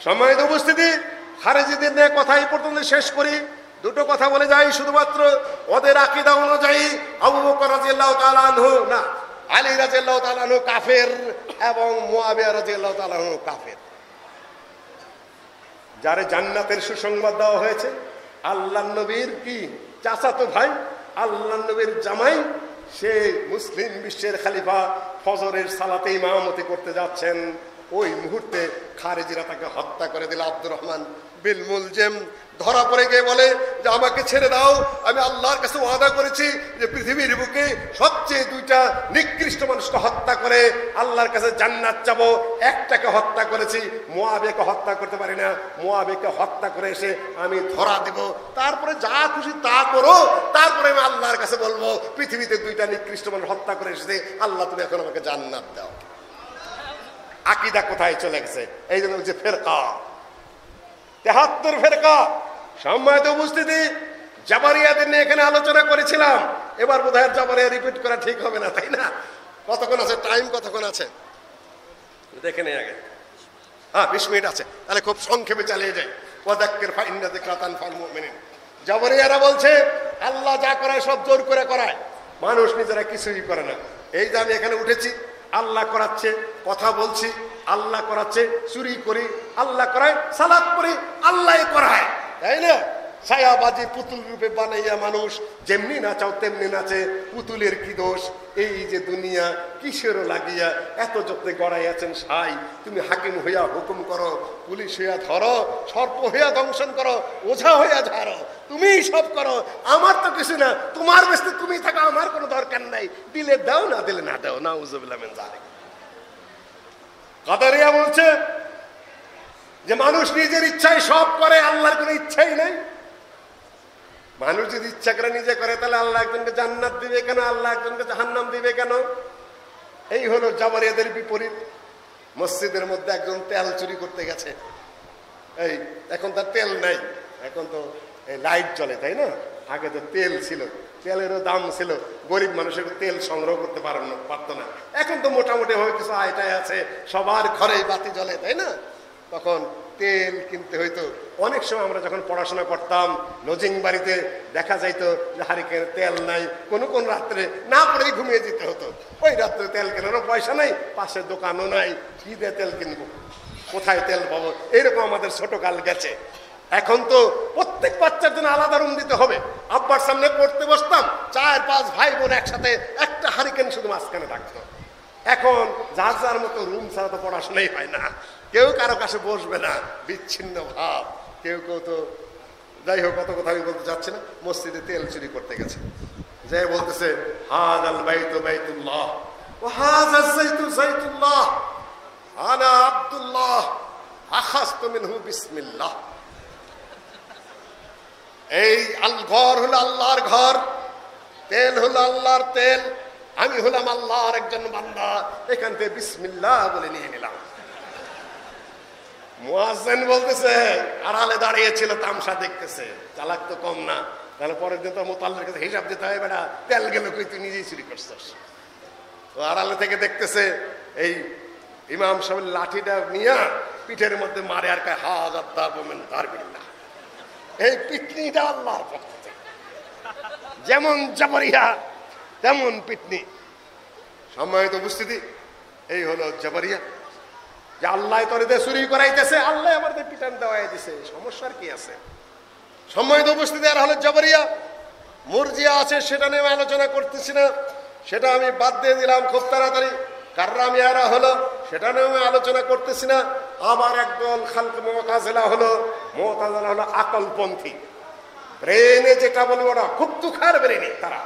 সম্মানিত উপস্থিতি, খারেজিদের নিয়ে কথা এই পর্যন্ত শেষ করি। দুটো কথা বলে যাই শুধুমাত্র। ওদের আকীদা অনুযায়ী আবু বকর রাদিয়াল্লাহু তাআলা আনহু না, আলী রাদিয়াল্লাহু তাআলা আনহু কাফের এবং মুআবিয়া রাদিয়াল্লাহু তাআলা আনহু কাফের। যারে জান্নাতের সুসংবাদ দেওয়া হয়েছে, আল্লাহর নবীর কি চাচাতো ভাই, আল্লাহর নবীর জামাই, সে মুসলিম বিশ্বের খলিফা, ফজরের সালাতে ইমামতি করতে যাচ্ছেন, ওই মুহূর্তে খারেজিরা তাকে হত্যা করে দিল। আব্দুর রহমান বিল মুলজেম ধরা পড়ে গিয়ে বলে যে আমাকে ছেড়ে দাও, আমি আল্লাহর কাছে ওয়াদা করেছি যে পৃথিবীর বুকে সবচেয়ে দুইটা নিকৃষ্ট মানুষকে হত্যা করে আল্লাহর কাছে জান্নাত চাবো, একটাকে হত্যা করেছি, মুআবিয়াকে হত্যা করতে পারি না, মুআবিয়াকে হত্যা করে এসে আমি ধরা দেব, তারপরে যা খুশি তা করো, তারপরে আমি আল্লাহর কাছে বলবো পৃথিবীতে দুইটা নিকৃষ্ট মানুষ হত্যা করে এসেছে, আল্লাহ তুমি এখন আমাকে জান্নাত দাও। আকীদা কোথায় চলে গেছে? এই জন্য যে ফিরকা 73 ফিরকা। সম্মানিত উপস্থিতি, জাবারিয়াদের নিয়ে এখানে আলোচনা করেছিলাম, এবার বোধহয় জাবারিয়া রিপিট করা ঠিক হবে না, তাই না? কতক্ষণ আছে টাইম, কতক্ষণ আছে দেখে নেই আগে। 20 মিনিট আছে, তাহলে খুব সংক্ষেপে চালিয়ে যাই। ওয়াদাক্কির ফাইন্না যিকরা তানফাউল মুমিনিন। জাবারিয়ারা বলছে আল্লাহ যা করায় সব জোর করে করায়, মানুষ নিজেরা কিছুই করে না। এই যে আমি এখানে উঠেছি, আল্লাহ করাচ্ছে, কথা বলছি, আল্লাহ করাচ্ছে, চুরি করি, আল্লাহ করায়, সালাত পড়ি, আল্লাহ করায়, তাই না? ছায়াবাজি পুতুল রূপে বানাইয়া মানুষ যেমনি নাচাও তেমনি নাচে, পুতুলের কি দোষ? এই যে দুনিয়া কিসেরও লাগিয়া এত যত্নে গড়াইয়াছেন সাই, তুমি হাকিম হইয়া হুকুম করো, পুলিশ হইয়া ধরো, সর্প হইয়া দংশন করো, ওঝা হইয়া ঝাড়ো, তুমিই সব করো, আমার তো কিছু না, তোমার বেস্তে তুমি থাকো, আমার কোনো দরকার নাই, দিলে দাও, না দিলে না দাও। নাউযুবিল্লাহ মিন যালিক। কাদারিয়া বলছে যে মানুষ নিজের ইচ্ছায় সব করে, আল্লাহর কোনো ইচ্ছাই নাই। মানুষ যদি ইচ্ছা করে নিজে করে, তাহলে আল্লাহ একজনকে জান্নাত দিবে কেন, আল্লাহ একজনকে জাহান্নাম দিবে কেন? এই হলো জাবারিয়াদের বিপরীত। মসজিদের মধ্যে একজন তেল চুরি করতে গেছে, এই এখন তার তেল নাই, এখন তো লাইট জ্বলে, তাই না? আগে তো তেল ছিল, তেলেরও দাম ছিল, গরিব মানুষের তেল সংগ্রহ করতে পারতো না। এখন তো মোটামুটি ভাবে কিছু আয়টায় আছে, সবার ঘরে বাতি জ্বলে, তাই না? তখন তেল কিনতে হইতো। অনেক সময় আমরা যখন পড়াশোনা করতাম, লজিং বাড়িতে দেখা যাইতো যে হারিকেন তেল নাই, কোন কোন রাত্রে না পড়েই ঘুমিয়ে যেতে হতো। ওই রাত্রে তেল কেনারও পয়সা নাই, পাশে দোকানও নাই, কি দিয়ে তেল কিনবো, কোথায় তেল পাবো? এইরকম আমাদের ছোট কাল গেছে। এখন তো প্রত্যেক বাচ্চার জন্য আলাদা রুম দিতে হবে। আব্বার সামনে পড়তে বসতাম, 4-5 ভাই বোন একসাথে, একটা হারিকেন শুধু মাঝখানে থাকতো। এখন যার যার মতো রুম ছাড়া তো পড়াশোনাই হয় না, কেউ কারো কাছে বসবে না, বিচ্ছিন্ন ভাব। কেউ কেউ তো, যাই হোক, কত কথা আমি বলতে চাচ্ছি না, মসজিদে তেল চুরি করতে গেছে, যে বলতেছে হাযাল বাইতু বাইতুল্লাহ ওয়া হাযা যাইতু যাইতুল্লাহ আনা আব্দুল্লাহ আখাযতু মিনহু বিসমিল্লাহ। এই ঘর হলো আল্লাহর ঘর, তেল হলো আল্লাহর তেল, আমি হলাম আল্লাহর একজন বান্দা, এখান থেকে বিসমিল্লাহ বলে নিয়ে নিলাম। মুয়াজ্জিন বলতেছে, আড়ালে দাঁড়িয়েছিল, তামসা দেখতেছে, চালাক তো কম না। তাহলে পরের দিন তো মোতাল্লির কাছে হিসাব দিতে হয়, বেটা তেল গেল কই, তুই নিজেই চুরি করছিস। তো আড়ালে থেকে দেখতেছে, এই ইমাম সাহেব লাঠিটা নিয়ে পিঠের মধ্যে মারে আর কয় হাযাদ দারবু মিন দারবিল্লাহ, এই পিটনিটা আল্লাহর পক্ষ থেকে। যেমন জাবরিয়া তেমন পিটনি। সম্মানিত উপস্থিতি, এই হলো জাবরিয়া, যে আল্লাহ তোরে চুরি করাইতেছে, আল্লাহ আমাদের পিটান দেওয়াই দিছে, সমস্যার কি আছে? সম্মানিত উপস্থিতি, আর হলো জাবরিয়া। মুরজিয়া আছে, সেটা নিয়ে আলোচনা করতেছি না, সেটা আমি বাদ দিয়ে দিলাম খুব তাড়াতাড়ি। কাররামিয়ারা হলো, সেটা নিয়ে আমি আলোচনা করতেছি না। আবার একদল খালক মুতাজিলা হলো, মুতাজিলা হলো আকলপন্থী, ব্রেনে যেটা বলবো ওরা খুব তুখার ব্রেনে, তারা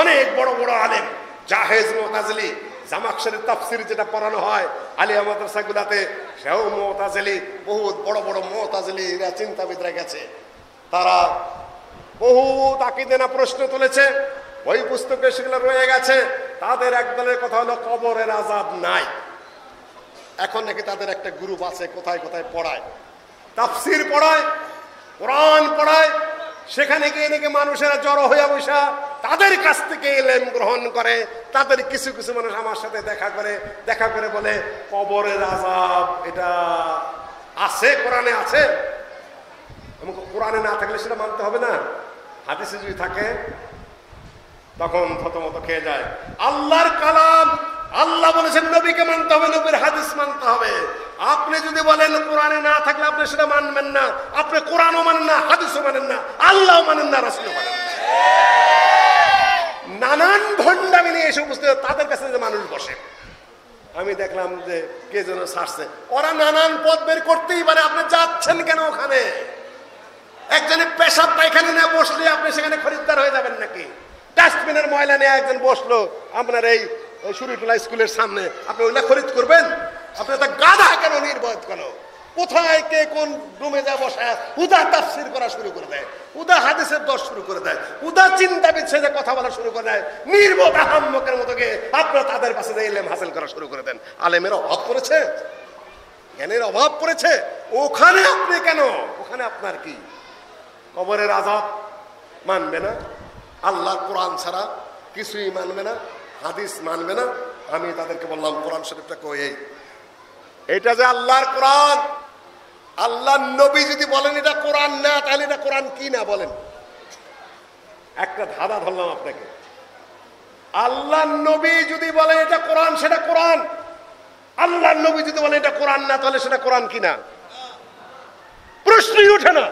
অনেক বড় বড় আলেম, জাহেজ মুতাজিলি, জামাখশরীর তাফসীর যেটা পড়ানো হয় আলিয়া মাদ্রাসাগুলোতে, সেও মুতাজিলি, বহুত বড় বড় মুতাজিলিরা চিন্তাবিদরা গেছে, তারা বহুত আকীদা প্রশ্ন তুলেছে, ওই পুস্তকে সেগুলো রয়ে গেছে। তাদের একদলের কথা হলো কবরের আযাব নাই। এখন নাকি তাদের একটা গ্রুপ আছে, কোথায় কোথায় পড়ায়, তাফসীর পড়ায়, কোরআন পড়ায়, সেখানে গিয়ে নাকি মানুষেরা জড়ো হয়ে বসা তাদের কাছ থেকে ইলম গ্রহণ করে। তাদের কিছু কিছু মানুষ আমার সাথে দেখা করে বলে কবরের আযাব এটা আছে, কোরআনে আছে। আমাকে কোরআনে না থাকলে সেটা মানতে হবে না, হাদিসে যদি থাকে তখন থতমত খেয়ে যায়। আল্লাহর কালাম, আল্লাহ বলেছেন নবীকে মানতে হবে, নবীর হাদিস মানতে হবে। আপনি যদি বলেন কোরআনে না থাকলে আপনি সেটা মানবেন না, আপনি কোরআনও মানেন না, হাদিসও মানেন না, আল্লাহও মানেন না, রাসূলও মানেন না। নানান ভণ্ডামি নিয়ে এসে উপস্থিত তাদের কাছে যে মানুষ বসে, আমি দেখলাম যে কে যেন ছাড়ছে, ওরা নানান পথ বের করতেই পারে। আপনি যাচ্ছেন কেন ওখানে? একজনে পেশাব পায়খানা নিয়ে বসলে আপনি সেখানে খরিদ্দার হয়ে যাবেন নাকি? ডাস্টবিনের ময়লা নিয়ে একজন বসলো আপনার এই শুরুটোলা স্কুলের সামনে, আপনি ওইটা খরিদ করবেন? আপনি তো গাধা কেন, নির্বোধ কেন? কোথায় কে কোন রুমে যা বসা উদা তাফসীর করা শুরু করে দেয়, উদা হাদিসের দোষ শুরু করে দেয়, উদা চিন্তাবিদ সেজে কথা বলা শুরু করে দেয়, নির্বোধ আহাম্মকের মতো গিয়ে আপনারা তাদের কাছে ইলম হাসিল করা শুরু করে দেন। আলেমের অভাব পড়েছে, জ্ঞানের অভাব পড়েছে, ওখানে আপনি কেন? ওখানে আপনার কি? কবরের আযাব মানবে না, আল্লাহর কোরআন ছাড়া কিছুই মানবে না, হাদিস মানবে না। আমি তাদেরকে বললাম কোরআন শরীফটা কই, এটা যে আল্লাহর কোরআন, আল্লাহর নবী যদি বলেন এটা কোরআন না, তাহলে এটা কোরআন কি না বলেন? একটা ধাঁধা ধরলাম আপনাকে, আল্লাহর নবী যদি বলেন এটা কোরআন, সেটা কোরআন। আল্লাহর নবী যদি বলেন এটা কোরআন না, তাহলে সেটা কোরআন কি না? প্রশ্নই ওঠে না।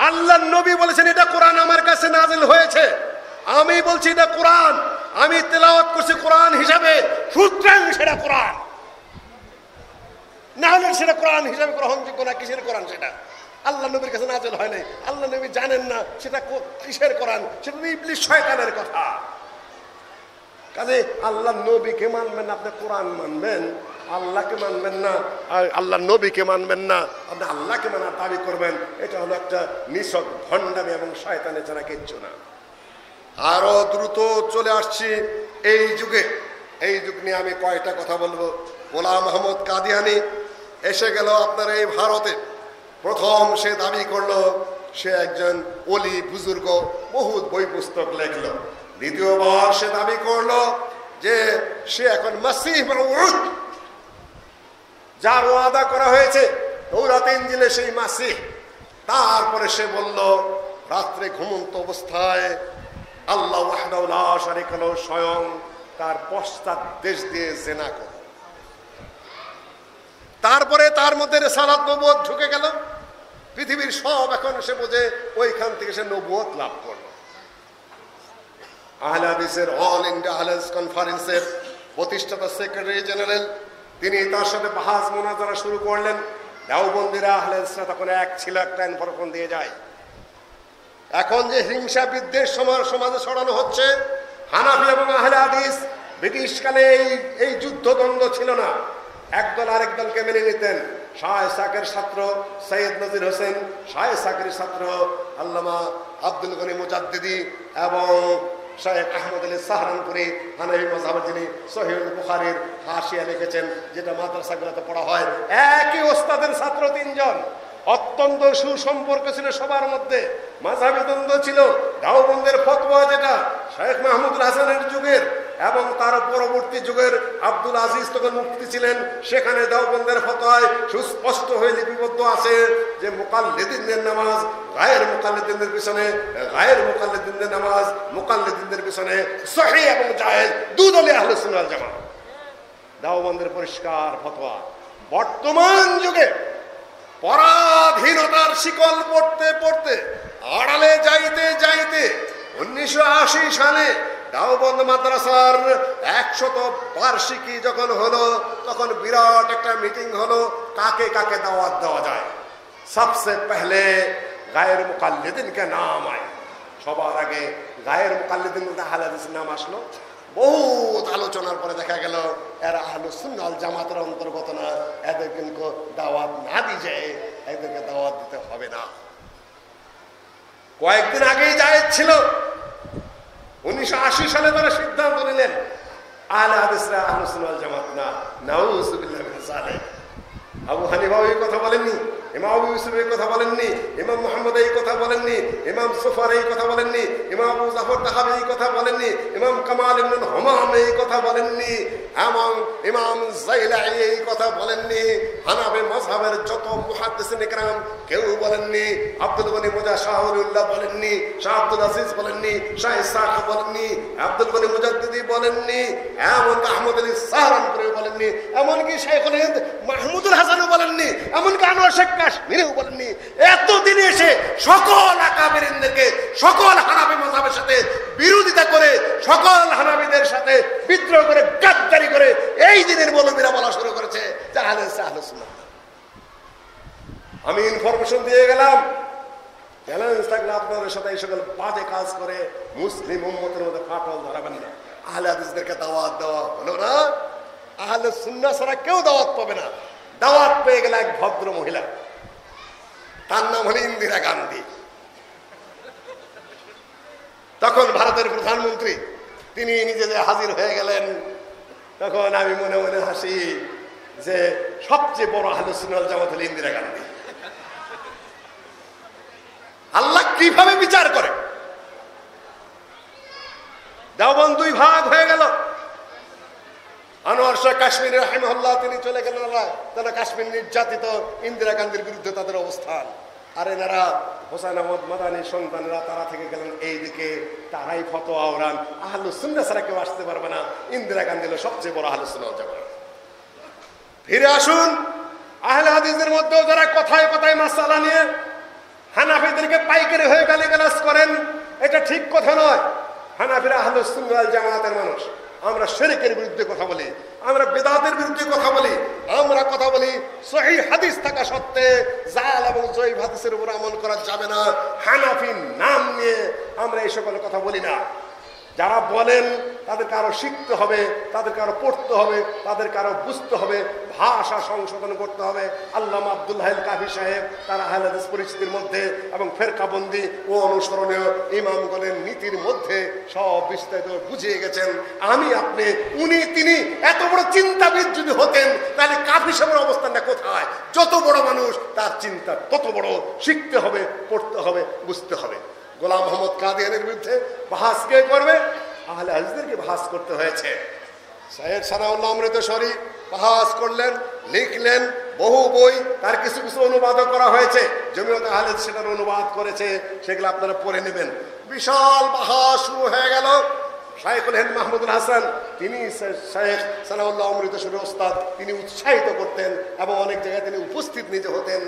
আল্লাহর নবী বলেছেন এটা কোরআন আমার কাছে নাজিল হয়েছে, আমি বলছি এটা কোরআন, আমি তেলাওয়াত করছি কোরআন হিসাবে, সুতরাং সেটা কোরআন। না হলে সেটা কোরআন হিসাবে গ্রহণযোগ্য না। কিসের কোরআন সেটা? আল্লাহ নবীর কাছে নাজিল হয় নাই, আল্লাহ নবী জানেন না সেটা কিসের কোরআন, সেটা ইবলিস শয়তানের কথা। কাজে আল্লাহ নবীকে মানবেন, আপনি কোরআন মানবেন, আল্লাহকে মানবেন না, আল্লাহ নবীকে মানবেন না, আপনি আল্লাহকে মানার দাবি করবেন, এটা হলো একটা নিছক ভণ্ডামি এবং শয়তানের ছাড়া কিচ্ছু না। আরো দ্রুত চলে আসছি এই যুগে। এই যুগ নিয়ে আমি কয়টা কথা বলবো। গোলাম আহমদ কাদিয়ানি এসে গেল আপনার এই ভারতে। প্রথম সে দাবি করলো সে একজন ওলি বুজুর্গ, বহুত বই পুস্তক লেখলো। দ্বিতীয়বার সে দাবি করলো যে সে এখন মাসিহ মাউউদ, যার ওয়াদা করা হয়েছে তৌরাত ইনজিলে সেই মাসিহ। তারপরে সে বলল রাত্রে ঘুমন্ত অবস্থায় আল্লাহ ওয়াহদাহু লা শারীকা লাহু স্বয়ং তার পশ্চাৎ দেশ দিয়ে জিনা করে। তারপরে তার মধ্যে রিসালাত নবুয়ত ঢুকে গেল, পৃথিবীর সব এখন সে বোঝে, ওইখান থেকে সে নবুয়ত লাভ করলো। আহলে হাদিসের অল ইন্ডিয়া আহলে হাদিস কনফারেন্সের প্রতিষ্ঠাতা সেক্রেটারি জেনারেল, তিনি তার সাথে বাহাস মুনাজারা শুরু করলেন। দেওবন্দিরা আহলে হাদিসরা তখন এক ছিল, একটা ইনফরমেশন দিয়ে যায়। এখন যে হিংসা বিদ্বেষ সমাজে ছড়ানো হচ্ছে, হানাফি এবং আহলে হাদিস ব্রিটিশকালে এই যুদ্ধদ্বন্দ্ব ছিল না, একদল আরেক দলকে মেনে নিতেন। শাহ ইসহাকের ছাত্র সৈয়দ নজির হোসেন, শাহ ইসহাকের ছাত্র আল্লামা আব্দুল গনি মুজাদ্দিদি এবং শায়েখ আহমদ আলী সাহারানপুরি, হানাফি মাযহাবের যিনি সহিহুল বুখারীর হাশিয়া লিখেছেন, যেটা মাদ্রাসাগুলোতে পড়া হয়। একই ওস্তাদের ছাত্র তিনজন, অত্যন্ত সুসম্পর্ক ছিল সবার মধ্যে, মাযহাবী দ্বন্দ্ব ছিল। দেওবন্দের ফতোয়া যেটা শেখ মাহমুদুল হাসানের যুগের, এবং তার পরবর্তী যুগের আব্দুল আজিজ তখন মুফতি ছিলেন, সেখানে দেওবন্দের ফতোয়ায় সুস্পষ্ট হয়ে লিপিবদ্ধ আছে যে মুকাল্লিদিনদের নামাজ গায়ের মুকাল্লিদিনদের পিছনে, গায়ের মুকাল্লিদিনদের নামাজ মুকাল্লিদিনদের পিছনে সহিহ এবং জায়েজ, দুদলে আহলে সুন্নাহ ওয়াল জামাত। দেওবন্দের পরিষ্কার ফতোয়া। বর্তমান যুগে পরাধীনতার শিকল পড়তে পড়তে আড়ালে যাইতে যাইতে 1980 সালে দেওবন্দ মাদ্রাসার 100 বার্ষিকী যখন হলো, তখন বিরাট একটা মিটিং হলো কাকে কাকে দাওয়াত দেওয়া যায়। সবসে পহলে গায়ের মুকাল্লিদিনকে নাম আয়, সবার আগে গায়ের মুকাল্লিদিন বলতে আহলে হাদিসের নাম আসলো। বহুত আলোচনার পরে দেখা গেল এরা আহলে সুন্নাহ ওয়াল জামাতের অন্তর্গত না, এদেরকে দাওয়াত না দিয়ে এদেরকে দাওয়াত দিতে হবে না। কয়েকদিন আগেই জায়েজ ছিল, 1980 সালে তারা সিদ্ধান্ত নিলেন আহলে হাদিসরা আহলে সুন্নাহ ওয়াল জামাত না। নাউযুবিল্লাহ মিন যালিক। আবু হানিফা এই কথা বলেননি, ইমাম আবু ইউসুফ এই কথা বলেননি, ইমাম মুহাম্মদ এই কথা বলেননি, ইমাম সুফার এই কথা বলেননি, ইমাম আবু জাফর তাহাবি এই কথা বলেননি, ইমাম কামাল ইবনে হুমাম এই কথা বলেননি, এবং ইমাম যাইলাই এই কথা বলেননি। হানাফি মাযহাবের যত মুহাদ্দিসিন ইকরাম কেউ বলেননি। আব্দুল গনি মুজা শাহুল্লাহ বলেননি, শাহ আব্দুল আজিজ বলেননি, শাহ ইসহাক বলেননি, আব্দুল গনি মুজাদ্দিদি বলেননি, এমন আহমদ আলী সাহারানপুরি বলেননি, এমনকি শাইখুল হিন্দ মাহমুদুল হাসানও বলেননি, এমনকি আনোয়ার শেখ কাশ্মীরিও বলেননি। এতদিন এসে সকল আকাবিরিনদেরকে সকল হানাফি মাযহাবের সাথে বিরোধিতা করে, সকল হানাফিদের সাথে বিদ্রোহ করে, গাদ্দারি করে এই দিনের মৌলবীরা বলা শুরু করেছে যে আহলে সুন্নাহ। আমি ইনফরমেশন দিয়ে গেলাম, চ্যালেঞ্জ থাকলে আপনাদের সাথে এই সকল বাজে কাজ করে মুসলিম উম্মতের মধ্যে ফাটল ধরাবেন না। আহলে হাদিসদেরকে দাওয়াত দেওয়া হলো না, আহলে সুন্নাহ ছাড়া কেউ দাওয়াত পাবে না। দাওয়াত পেয়ে গেল এক ভদ্র মহিলা, তার নাম হলো ইন্দিরা গান্ধী। তখন ভারতের প্রধানমন্ত্রী, তিনি নিজে যে হাজির হয়ে গেলেন, তখন আমি মনে মনে হাসি যে সবচেয়ে বড় আহলে সুন্নাহ ওয়াল জামাত হলো ইন্দিরা গান্ধী। আল্লাহ কিভাবে বিচার করে? দেওবন্দ দুই ভাগ হয়ে গেল। আনোয়ার শাহ কাশ্মীরি রাহিমাহুল্লাহ তিনি চলে গেলেন, তারা কাশ্মীর নির্যাতিত, ইন্দিরা গান্ধীর বিরুদ্ধে তাদের অবস্থান। আর এনারা হোসেন আহমদ মাদানির সন্তানেরা তারা থেকে গেলেন এইদিকে, তারাই ফতোয়া ওরান আহলে সুন্নাহ ছাড়া কেউ আসতে পারবে না। ইন্দিরা গান্ধী হলো সবচেয়ে বড় আহলে সুন্নাহ ওয়াল জামাত। ফিরে আসুন আহলে হাদিসদের মধ্যেও যারা কথায় কথায় মাসালা নিয়ে হানাফিদেরকে পাইকারি হয়ে গালিগালাজ করেন, এটা ঠিক কথা নয়। হানাফিরা আহলে সুন্নাহ ওয়াল জামাতের মানুষ। আমরা শিরকের বিরুদ্ধে কথা বলি, আমরা বিদআতের বিরুদ্ধে কথা বলি, আমরা কথা বলি সহিহ হাদিস থাকা সত্ত্বে জাল এবং জয়ীফ হাদিসের উপর আমল করা যাবে না। হানাফি নাম নিয়ে আমরা এই সকল কথা বলি না। যারা বলেন তাদেরকে আরো শিখতে হবে, তাদেরকে আরো পড়তে হবে, তাদেরকে আরো বুঝতে হবে, ভাষা সংশোধন করতে হবে। আল্লামা আব্দুল্লাহ আল কাফি সাহেব তারা আহলে হাদিস পরিচিতির মধ্যে এবং ফেরকাবন্দি ও অনুসরণীয় ইমামগণের নীতির মধ্যে সব বিস্তারিত বুঝিয়ে গেছেন। আমি আপনি তিনি এত বড় চিন্তাবিদ যদি হতেন, তাহলে কাফি সাহেবের অবস্থানটা কোথায়? যত বড় মানুষ তার চিন্তা তত বড়। শিখতে হবে, পড়তে হবে, বুঝতে হবে। গোলাম মোহাম্মদ কাদিয়ানির বিরুদ্ধে বাহাস কে করবে? আহলে হাদিসদেরকে বাহাস করতে হয়েছে। সৈয়দ সানাউল্লাহ অমৃতসরী বাহাস করলেন, লিখলেন বহু বই, তার কিছু কিছু অনুবাদও করা হয়েছে। জমিয়ত আহলে হাদিস সেটার অনুবাদ করেছে, সেগুলো আপনারা পড়ে নেবেন। বিশাল বাহাস শুরু হয়ে গেল। শাইখুল হিন্দ মাহমুদুল হাসান তিনি শেখ সানাউল্লাহ অমৃতসরী ওস্তাদ, তিনি উৎসাহিত করতেন এবং অনেক জায়গায় তিনি উপস্থিত নিজে হতেন।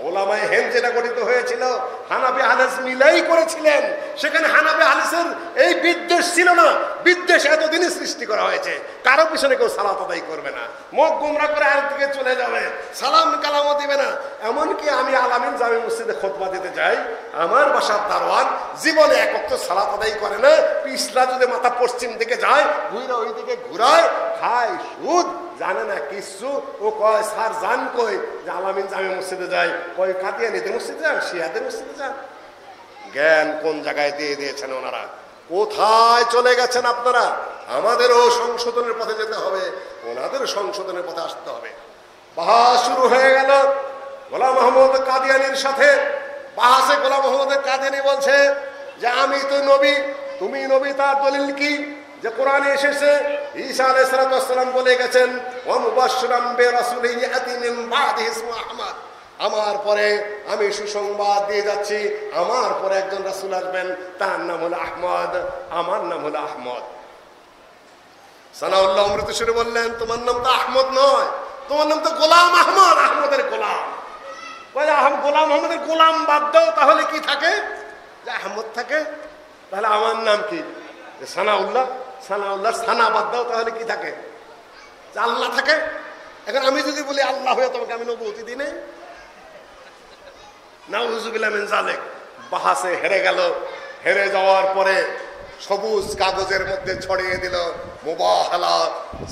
ওলামায়ে হিন্দ যেটা গঠিত হয়েছিল হানাফি আহলে হাদিস মিলাই করেছিলেন। সেখানে হানাফি আহলে হাদিসের এই বিদ্বেষ ছিল না। বিদ্বেষ এতদিনই সৃষ্টি করা হয়েছে। কারো পিছনে কেউ সালাত আদায় করবে না, মুখ গোমরা করে আর দিকে চলে যাবে, সালাম কালামও দিবে না। এমনকি আমি আলামিন জামে মসজিদে খুতবা দিতে যাই, আমার বাসার দারোয়ান জীবনে এক ওয়াক্ত সালাত আদায় করে না। পিছলা যদি মাথা পশ্চিম দিকে যায়, ঘুরে ওই দিকে ঘুরায়, খায় সুদ, জানে না কিছু। ও কয় স্যার জান কই যে আলামিন জামে মসজিদে যায়? কয় কাদিয়ানীদের মসজিদে যান, শিয়াদের মসজিদে যান। জ্ঞান কোন জায়গায় দিয়ে দিয়েছেন ওনারা, কোথায় চলে গেছেন আপনারা? আমাদেরও সংশোধনের পথে যেতে হবে, ওনাদের সংশোধনের পথে আসতে হবে। বাহাস শুরু হয়ে গেল গোলাম মোহাম্মদ কাদিয়ানীর সাথে। বাহাসে গোলাম মোহাম্মদ কাদিয়ানী বলছে যে আমি তো নবী, তুমি নবী, তার দলিল কি? যে কোরআনে এসেছে ঈসা আলাইহিস সালাম বলে গেছেন ওয়া মুবাশশিরাম বিরাসূলিন ইয়াতি মিন বাদি ইসমু আহমদ, আমার পরে আমি সুসংবাদ দিয়ে যাচ্ছি, আমার পরে একজন রাসূল আসবেন, তার নাম হলো আহমদ, আমার নাম হলো আহমদ। সানাউল্লাহ অমৃতসরে বললেন তোমার নাম তো আহমদ নয়, তোমার নাম তো গোলাম আহমদ, আহমদের গোলাম। বলে গোলাম আহমদের গোলাম বাদ দাও, তাহলে কি থাকে? যে আহমদ থাকে। তাহলে আমার নাম কি? সানাউল্লাহ। সানাউল্লাহ সানা বাদ দাও, তাহলে কি থাকে? যে আল্লাহ থাকে। এখন আমি যদি বলি আল্লাহ হয়ে তোমাকে আমি নবুয়তি দিই নাই? নাউযুবিল্লাহ মিন যালিক। বাহাসে হেরে গেল। হেরে যাওয়ার পরে সবুজ কাগজের মধ্যে ছড়িয়ে দিল মুবাহালা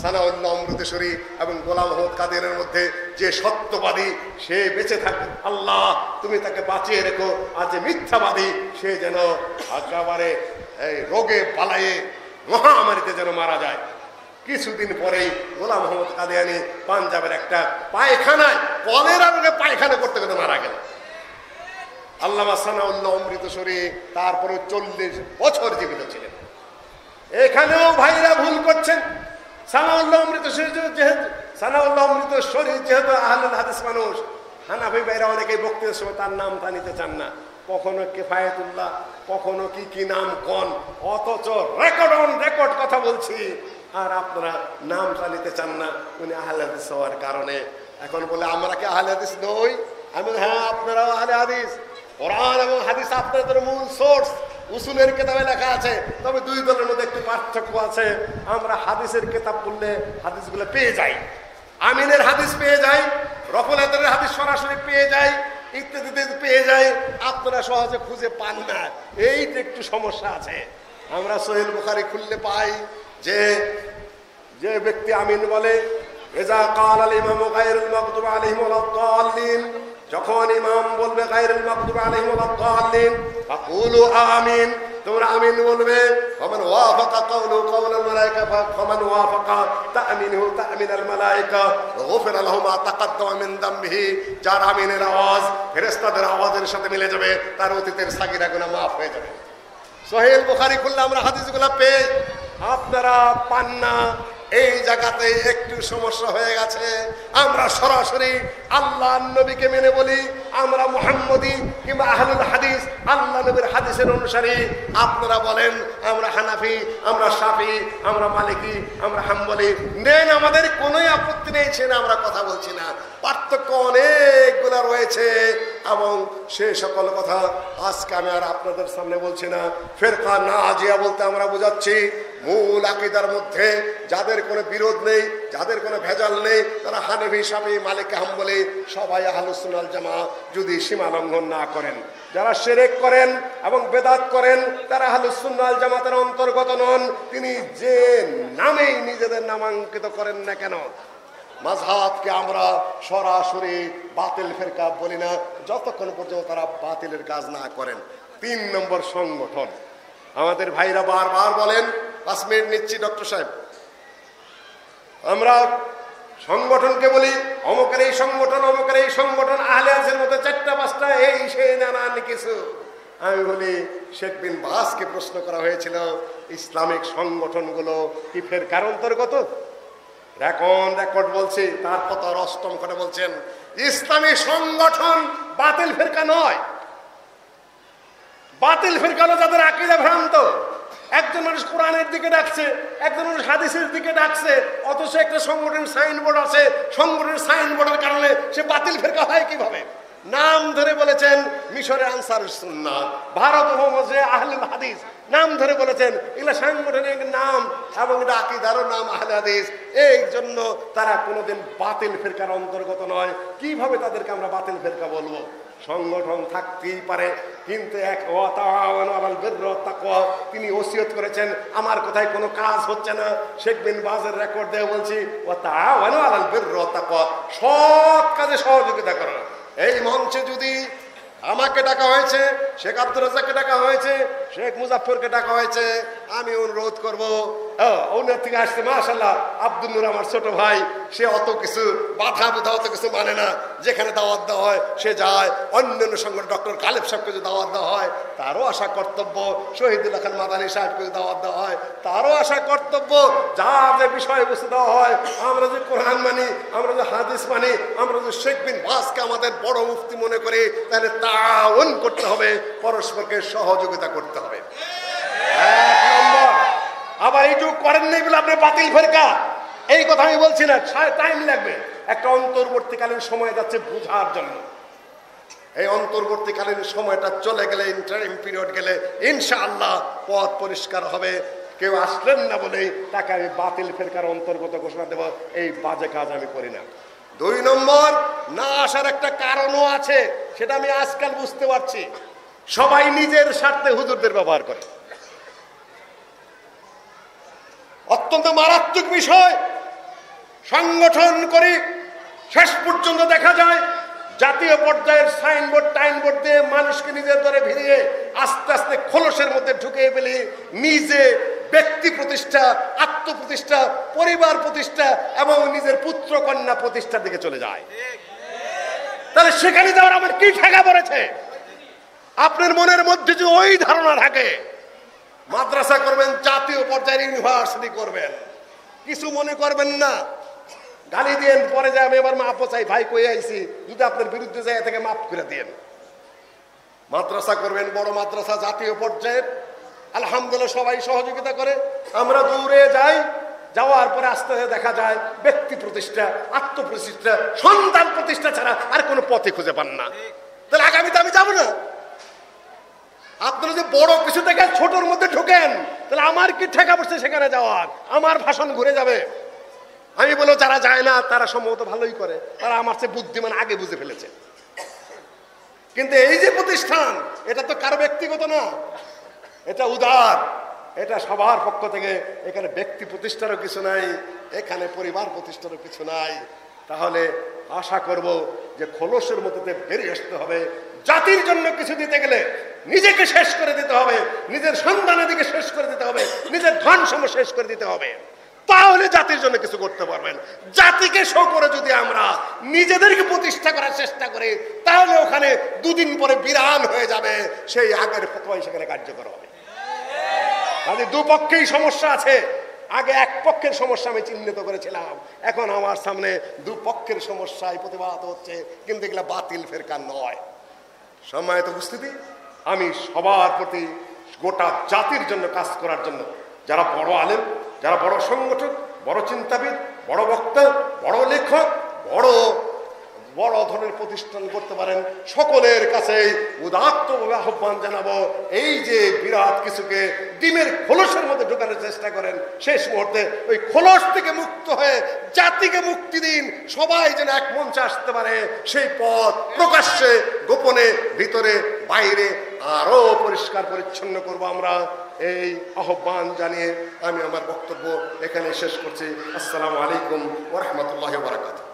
সানাউল্লাহ অমৃতসরী এবং গোলাম আহমদ কাদিরের মধ্যে যে সত্যবাদী সে বেঁচে থাকে, আল্লাহ তুমি তাকে বাঁচিয়ে রেখো, আর যে মিথ্যাবাদী সে যেন একেবারে এই রোগে পালায়ে মহামারীতে যেন মারা যায়। কিছুদিন পরেই গোলাম আহমদ কাদিয়ানি পাঞ্জাবের একটা পায়খানায় কলেরা রোগে পায়খানা করতে করতে মারা গেল। আল্লামা সানাউল্লাহ অমৃতসরী তারপরে 40 বছর জীবিত ছিলেন। এখানেও ভাইরা ভুল করছেন। সানাউল্লাহ অমৃতসরী যেহেতু আহলুল হাদিস মানুষ, হানাফি ভাইরা অনেকেই বক্তৃতার সময় তার নাম তা নিতে চান না, কখনো কিফায়াতুল্লাহ, কখনো কি নাম কন, অথচ রেকর্ড অন রেকর্ড কথা বলছি, আর আপনারা নাম তা নিতে চান না। উনি আহলে হাদিস হওয়ার কারণে এখন বলে আমরা কি আহলে হাদিস নই? আমি হ্যাঁ, আপনারাও আহলে হাদিস। কোরআন এবং হাদিস আপনাদের মূল সোর্স, উসুলের কিতাবে লেখা আছে। তবে দুই দলের মধ্যে একটু পার্থক্য আছে। আমরা হাদিসের কিতাব পড়লে হাদিসগুলো পেয়ে যাই, আমিনের হাদিস পেয়ে যাই, রফুল আদরের হাদিস সরাসরি পেয়ে যাই, ইত্যাদিতে পেয়ে যাই। আপনারা সহজে খুঁজে পান না, এইটা একটু সমস্যা আছে। আমরা সহিহ বুখারী খুললে পাই যে যে ব্যক্তি আমিন বলে, ইজা ক্বাল আল ইমামু গায়রুল মাগদুবি আলাইহিম ওয়ালাদ দাল্লিন, যখন ইমাম বলবে গায়রুল মাগদুবি আলাইহিম ওয়ালাদ দাল্লিন ফাকুলু আমিন, তোমরা আমিন বলবে। ফামান ওয়াফাকা কাওলু কাওলাল মালায়েকা ফামান ওয়াফাকা তা'মিনহু তা'মিনাল মালায়েকা গুফিরা লাহু মা তাকাদ্দামা মিন যামবিহি, যার আমিনের আওয়াজ ফেরেশতাদের আওয়াজের সাথে মিলে যাবে, তার অতীতের সাগীরা গুনাহ মাফ হয়ে যাবে। সহিহ বুখারী খুললে আমরা হাদিসগুলো পেয়ে, আপনারা পান না। এই জায়গাতে একটু সমস্যা হয়ে গেছে। আমরা সরাসরি আল্লাহ নবীকে মেনে বলি আমরা মুহাম্মদী কিংবা আহলুল হাদিস, আল্লাহ নবীর হাদিসের অনুসারী। আপনারা বলেন আমরা হানাফি, আমরা শাফি, আমরা মালিকি, আমরা হাম্বলি। নেন, আমাদের কোনোই আপত্তি নেই, সে আমরা কথা বলছি না। পার্থক্য অনেকগুলো রয়েছে এবং সে সকল কথা আজকে আমি আর আপনাদের সামনে বলছি না। ফিরকা নাজিয়া বলতে আমরা বোঝাচ্ছি মূল আকীদার মধ্যে যাদের কোনো বিরোধ নেই, যাদের কোনো ভেজাল নেই, তারা হানাফি, শাফি, মালিকি, হাম্বলি, সবাই আহলুস সুন্নাহ ওয়াল জামাত, যদি সীমা লঙ্ঘন না করেন। যারা শিরক করেন এবং বেদাত করেন তারা আহলুস সুন্নাহ ওয়াল জামাতের অন্তর্গত নন, তিনি যে নামেই নিজেদের নামাঙ্কিত করেন না কেন। মাযহাবকে আমরা সরাসরি বাতিল ফিরকা বলি না যতক্ষণ পর্যন্ত তারা বাতিলের কাজ না করেন। 3 নম্বর সংগঠন। আমাদের ভাইরা বারবার বলেন, 5 মিনিট নিচ্ছি ডক্টর সাহেব, আমরা সংগঠনকে বলি অমুকের এই সংগঠন, অমুকের এই সংগঠন, আহলে হাদিসের মধ্যে 4টা-5টা এই সেই নানান কিছু। আমি বলি শেখ বিন বাজকে প্রশ্ন করা হয়েছিল ইসলামিক সংগঠনগুলো কি ফিরকার অন্তর্গত? রেকর্ড বলছি, তারপর তার 8ম করে বলছেন ইসলামী সংগঠন বাতিল ফিরকা নয়। বাতিল ফিরকা হলো যাদের আকীদা ভ্রান্ত। একজন মানুষ কোরআনের দিকে ডাকছে, একজন মানুষ হাদিসের দিকে ডাকছে, অথচ একটা সংগঠনের সাইনবোর্ড আছে, সংগঠনের সাইনবোর্ডের কারণে সে বাতিল ফিরকা হয় কিভাবে? নাম ধরে বলেছেন মিশরের আনসারুস সুন্নাহ, ভারত মহাজে আহলুল হাদিস, নাম ধরে বলেছেন এগুলো সাংগঠনিক নাম এবং এটা আকীদারও নাম আহলে হাদিস। এই জন্য তারা কোনোদিন বাতিল ফিরকার অন্তর্গত নয়। কিভাবে তাদেরকে আমরা বাতিল ফিরকা বলবো? সংগঠন থাকতেই পারে, কিন্তু এক ওয়াতাওয়ানু আলাল বিররি ওয়াত তাকওয়া তিনি ওসিয়ত করেছেন, আমার কথায় কোনো কাজ হচ্ছে না। শেখ বিন বাজের রেকর্ড দিয়ে বলছি ওয়াতাওয়ানু আলাল বিররি ওয়াত তাকওয়া, সৎ কাজে সহযোগিতা করো। এই মঞ্চে যদি আমাকে ডাকা হয়েছে, শেখ আব্দুর রাজ্জাককে ডাকা হয়েছে, শেখ মুজাফফরকে ডাকা হয়েছে, আমি অনুরোধ করব ওনার থেকে আসছে মাশাআল্লাহ আব্দুল নূর আমার ছোট ভাই, সে অত কিছু বাধা বুধা অত কিছু মানে না, যেখানে দাওয়াত দেওয়া হয় সে যায়। অন্যান্য সংগঠন ডক্টর কালেব সাহেবকে যদি দাওয়াত দেওয়া হয় তারও আশা কর্তব্য, শহীদুল্লাহ খান মাদানী সাহেবকে যদি দাওয়াত দেওয়া হয় তারও আশা কর্তব্য। যা যে বিষয়বস্তু দেওয়া হয়, আমরা যে কোরআন মানি, আমরা যে হাদিস মানি, আমরা যে শেখ বিন বাজকে আমাদের বড় মুফতি মনে করি, তাহলে তাআউন করতে হবে, পরস্পরকে সহযোগিতা করতে হবে। এক নম্বর। আবার এইটুকু করেন নাই বলে আপনি বাতিল ফেরকা, এই কথা আমি বলছি না, টাইম লাগবে। একটা অন্তর্বর্তীকালীন সময় যাচ্ছে বোঝার জন্য। এই অন্তর্বর্তীকালীন সময়টা চলে গেলে, ইন্টারিম পিরিয়ড গেলে ইনশাআল্লাহ পথ পরিষ্কার হবে। কেউ আসলেন না বলেই তাকে আমি বাতিল ফেরকার অন্তর্গত ঘোষণা দেব, এই বাজে কাজ আমি করি না। 2 নম্বর, না আসার একটা কারণও আছে, সেটা আমি আজকাল বুঝতে পারছি। সবাই নিজের স্বার্থে হুজুরদের ব্যবহার করে, অত্যন্ত মারাত্মক বিষয়। সংগঠন করি, শেষ পর্যন্ত দেখা যায় জাতীয় পর্যায়ের সাইনবোর্ড টাইনবোর্ড দিয়ে মানুষকে নিজের দরে ভিড়িয়ে আস্তে আস্তে খোলসের মধ্যে ঢুকিয়ে ফেলি, নিজে ব্যক্তি প্রতিষ্ঠা, আত্মপ্রতিষ্ঠা, পরিবার প্রতিষ্ঠা এবং নিজের পুত্র কন্যা প্রতিষ্ঠার দিকে চলে যায়। তাহলে সেখানে যাওয়ার আমার কি ঠেকা পড়েছে? আপনার মনের মধ্যে যে ওই ধারণা থাকে, মাদ্রাসা করবেন, জাতীয় পর্যায়ের ইউনিভার্সিটি করবেন, কিছু মনে করবেন না, গালি দিয়েন, পরে যায় আমি এবার মাপও চাই, ভাই কই আইছি, যদি আপনার বিরুদ্ধে যায় থেকে মাফ করে দিয়েন। মাদ্রাসা করবেন, বড় মাদ্রাসা জাতীয় পর্যায়ের, আলহামদুলিল্লাহ সবাই সহযোগিতা করে। আমরা দূরে যাই, যাওয়ার পরে আস্তে আস্তে দেখা যায় ব্যক্তি প্রতিষ্ঠা, আত্মপ্রতিষ্ঠা, সন্তান প্রতিষ্ঠা ছাড়া আর কোনো পথে খুঁজে পান না। তাহলে আগামীতে আমি যাবো না। আপনারা যে বড় কিছু থেকে ছোটর মধ্যে ঢোকেন, তাহলে আমার কি ঠেকা পড়ছে সেখানে যাওয়ার? আমার ভাষণ ঘুরে যাবে। আমি বলবো যারা যায় না তারা সম্ভবত ভালোই করে, তারা আমার চেয়ে বুদ্ধিমান, আগে বুঝে ফেলেছে। কিন্তু এই যে প্রতিষ্ঠান, এটা তো কারো ব্যক্তিগত না, এটা উদার, এটা সবার পক্ষ থেকে। এখানে ব্যক্তি প্রতিষ্ঠারও কিছু নাই, এখানে পরিবার প্রতিষ্ঠারও কিছু নাই। তাহলে আশা করব যে খোলসের মধ্যে বেরিয়ে আসতে হবে। জাতির জন্য কিছু দিতে গেলে নিজেকে শেষ করে দিতে হবে, নিজের সন্তানাদিকে শেষ করে দিতে হবে, নিজের ধন সম্পদ শেষ করে দিতে হবে, তাহলে জাতির জন্য কিছু করতে পারবেন। জাতিকে শো করে যদি আমরা নিজেদেরকে প্রতিষ্ঠা করার চেষ্টা করি, তাহলে ওখানে 2 দিন পরে বিরান হয়ে যাবে, সেই আগের ফতোয়াই সেখানে কার্যকর হবে। তাহলে দুপক্ষেই সমস্যা আছে। আগে এক পক্ষের সমস্যা আমি চিহ্নিত করেছিলাম, এখন আমার সামনে দুপক্ষের সমস্যায় প্রতিবাদ হচ্ছে, কিন্তু এগুলা বাতিল ফেরকা নয়। সম্মানিত উপস্থিতি, আমি সবার প্রতি গোটা জাতির জন্য কাজ করার জন্য, যারা বড় আলেম, যারা বড় সংগঠক, বড় চিন্তাবিদ, বড় বক্তা, বড় লেখক, বড় বড় ধরনের প্রতিষ্ঠান করতে পারেন, সকলের কাছে উদাত্তভাবে আহ্বান জানাবো, এই যে বিরাট কিছুকে ডিমের খোলসের মধ্যে ঢোকানোর চেষ্টা করেন, শেষ মুহূর্তে ওই খোলস থেকে মুক্ত হয়ে জাতিকে মুক্তি দিন। সবাই যেন এক মঞ্চে আসতে পারে, সেই পথ প্রকাশ্যে, গোপনে, ভিতরে, বাইরে আরো পরিষ্কার পরিচ্ছন্ন করবো আমরা। এই আহ্বান জানিয়ে আমি আমার বক্তব্য এখানে শেষ করছি। আসসালামু আলাইকুম ওয়া রাহমাতুল্লাহি ওয়া বারাকাতুহু।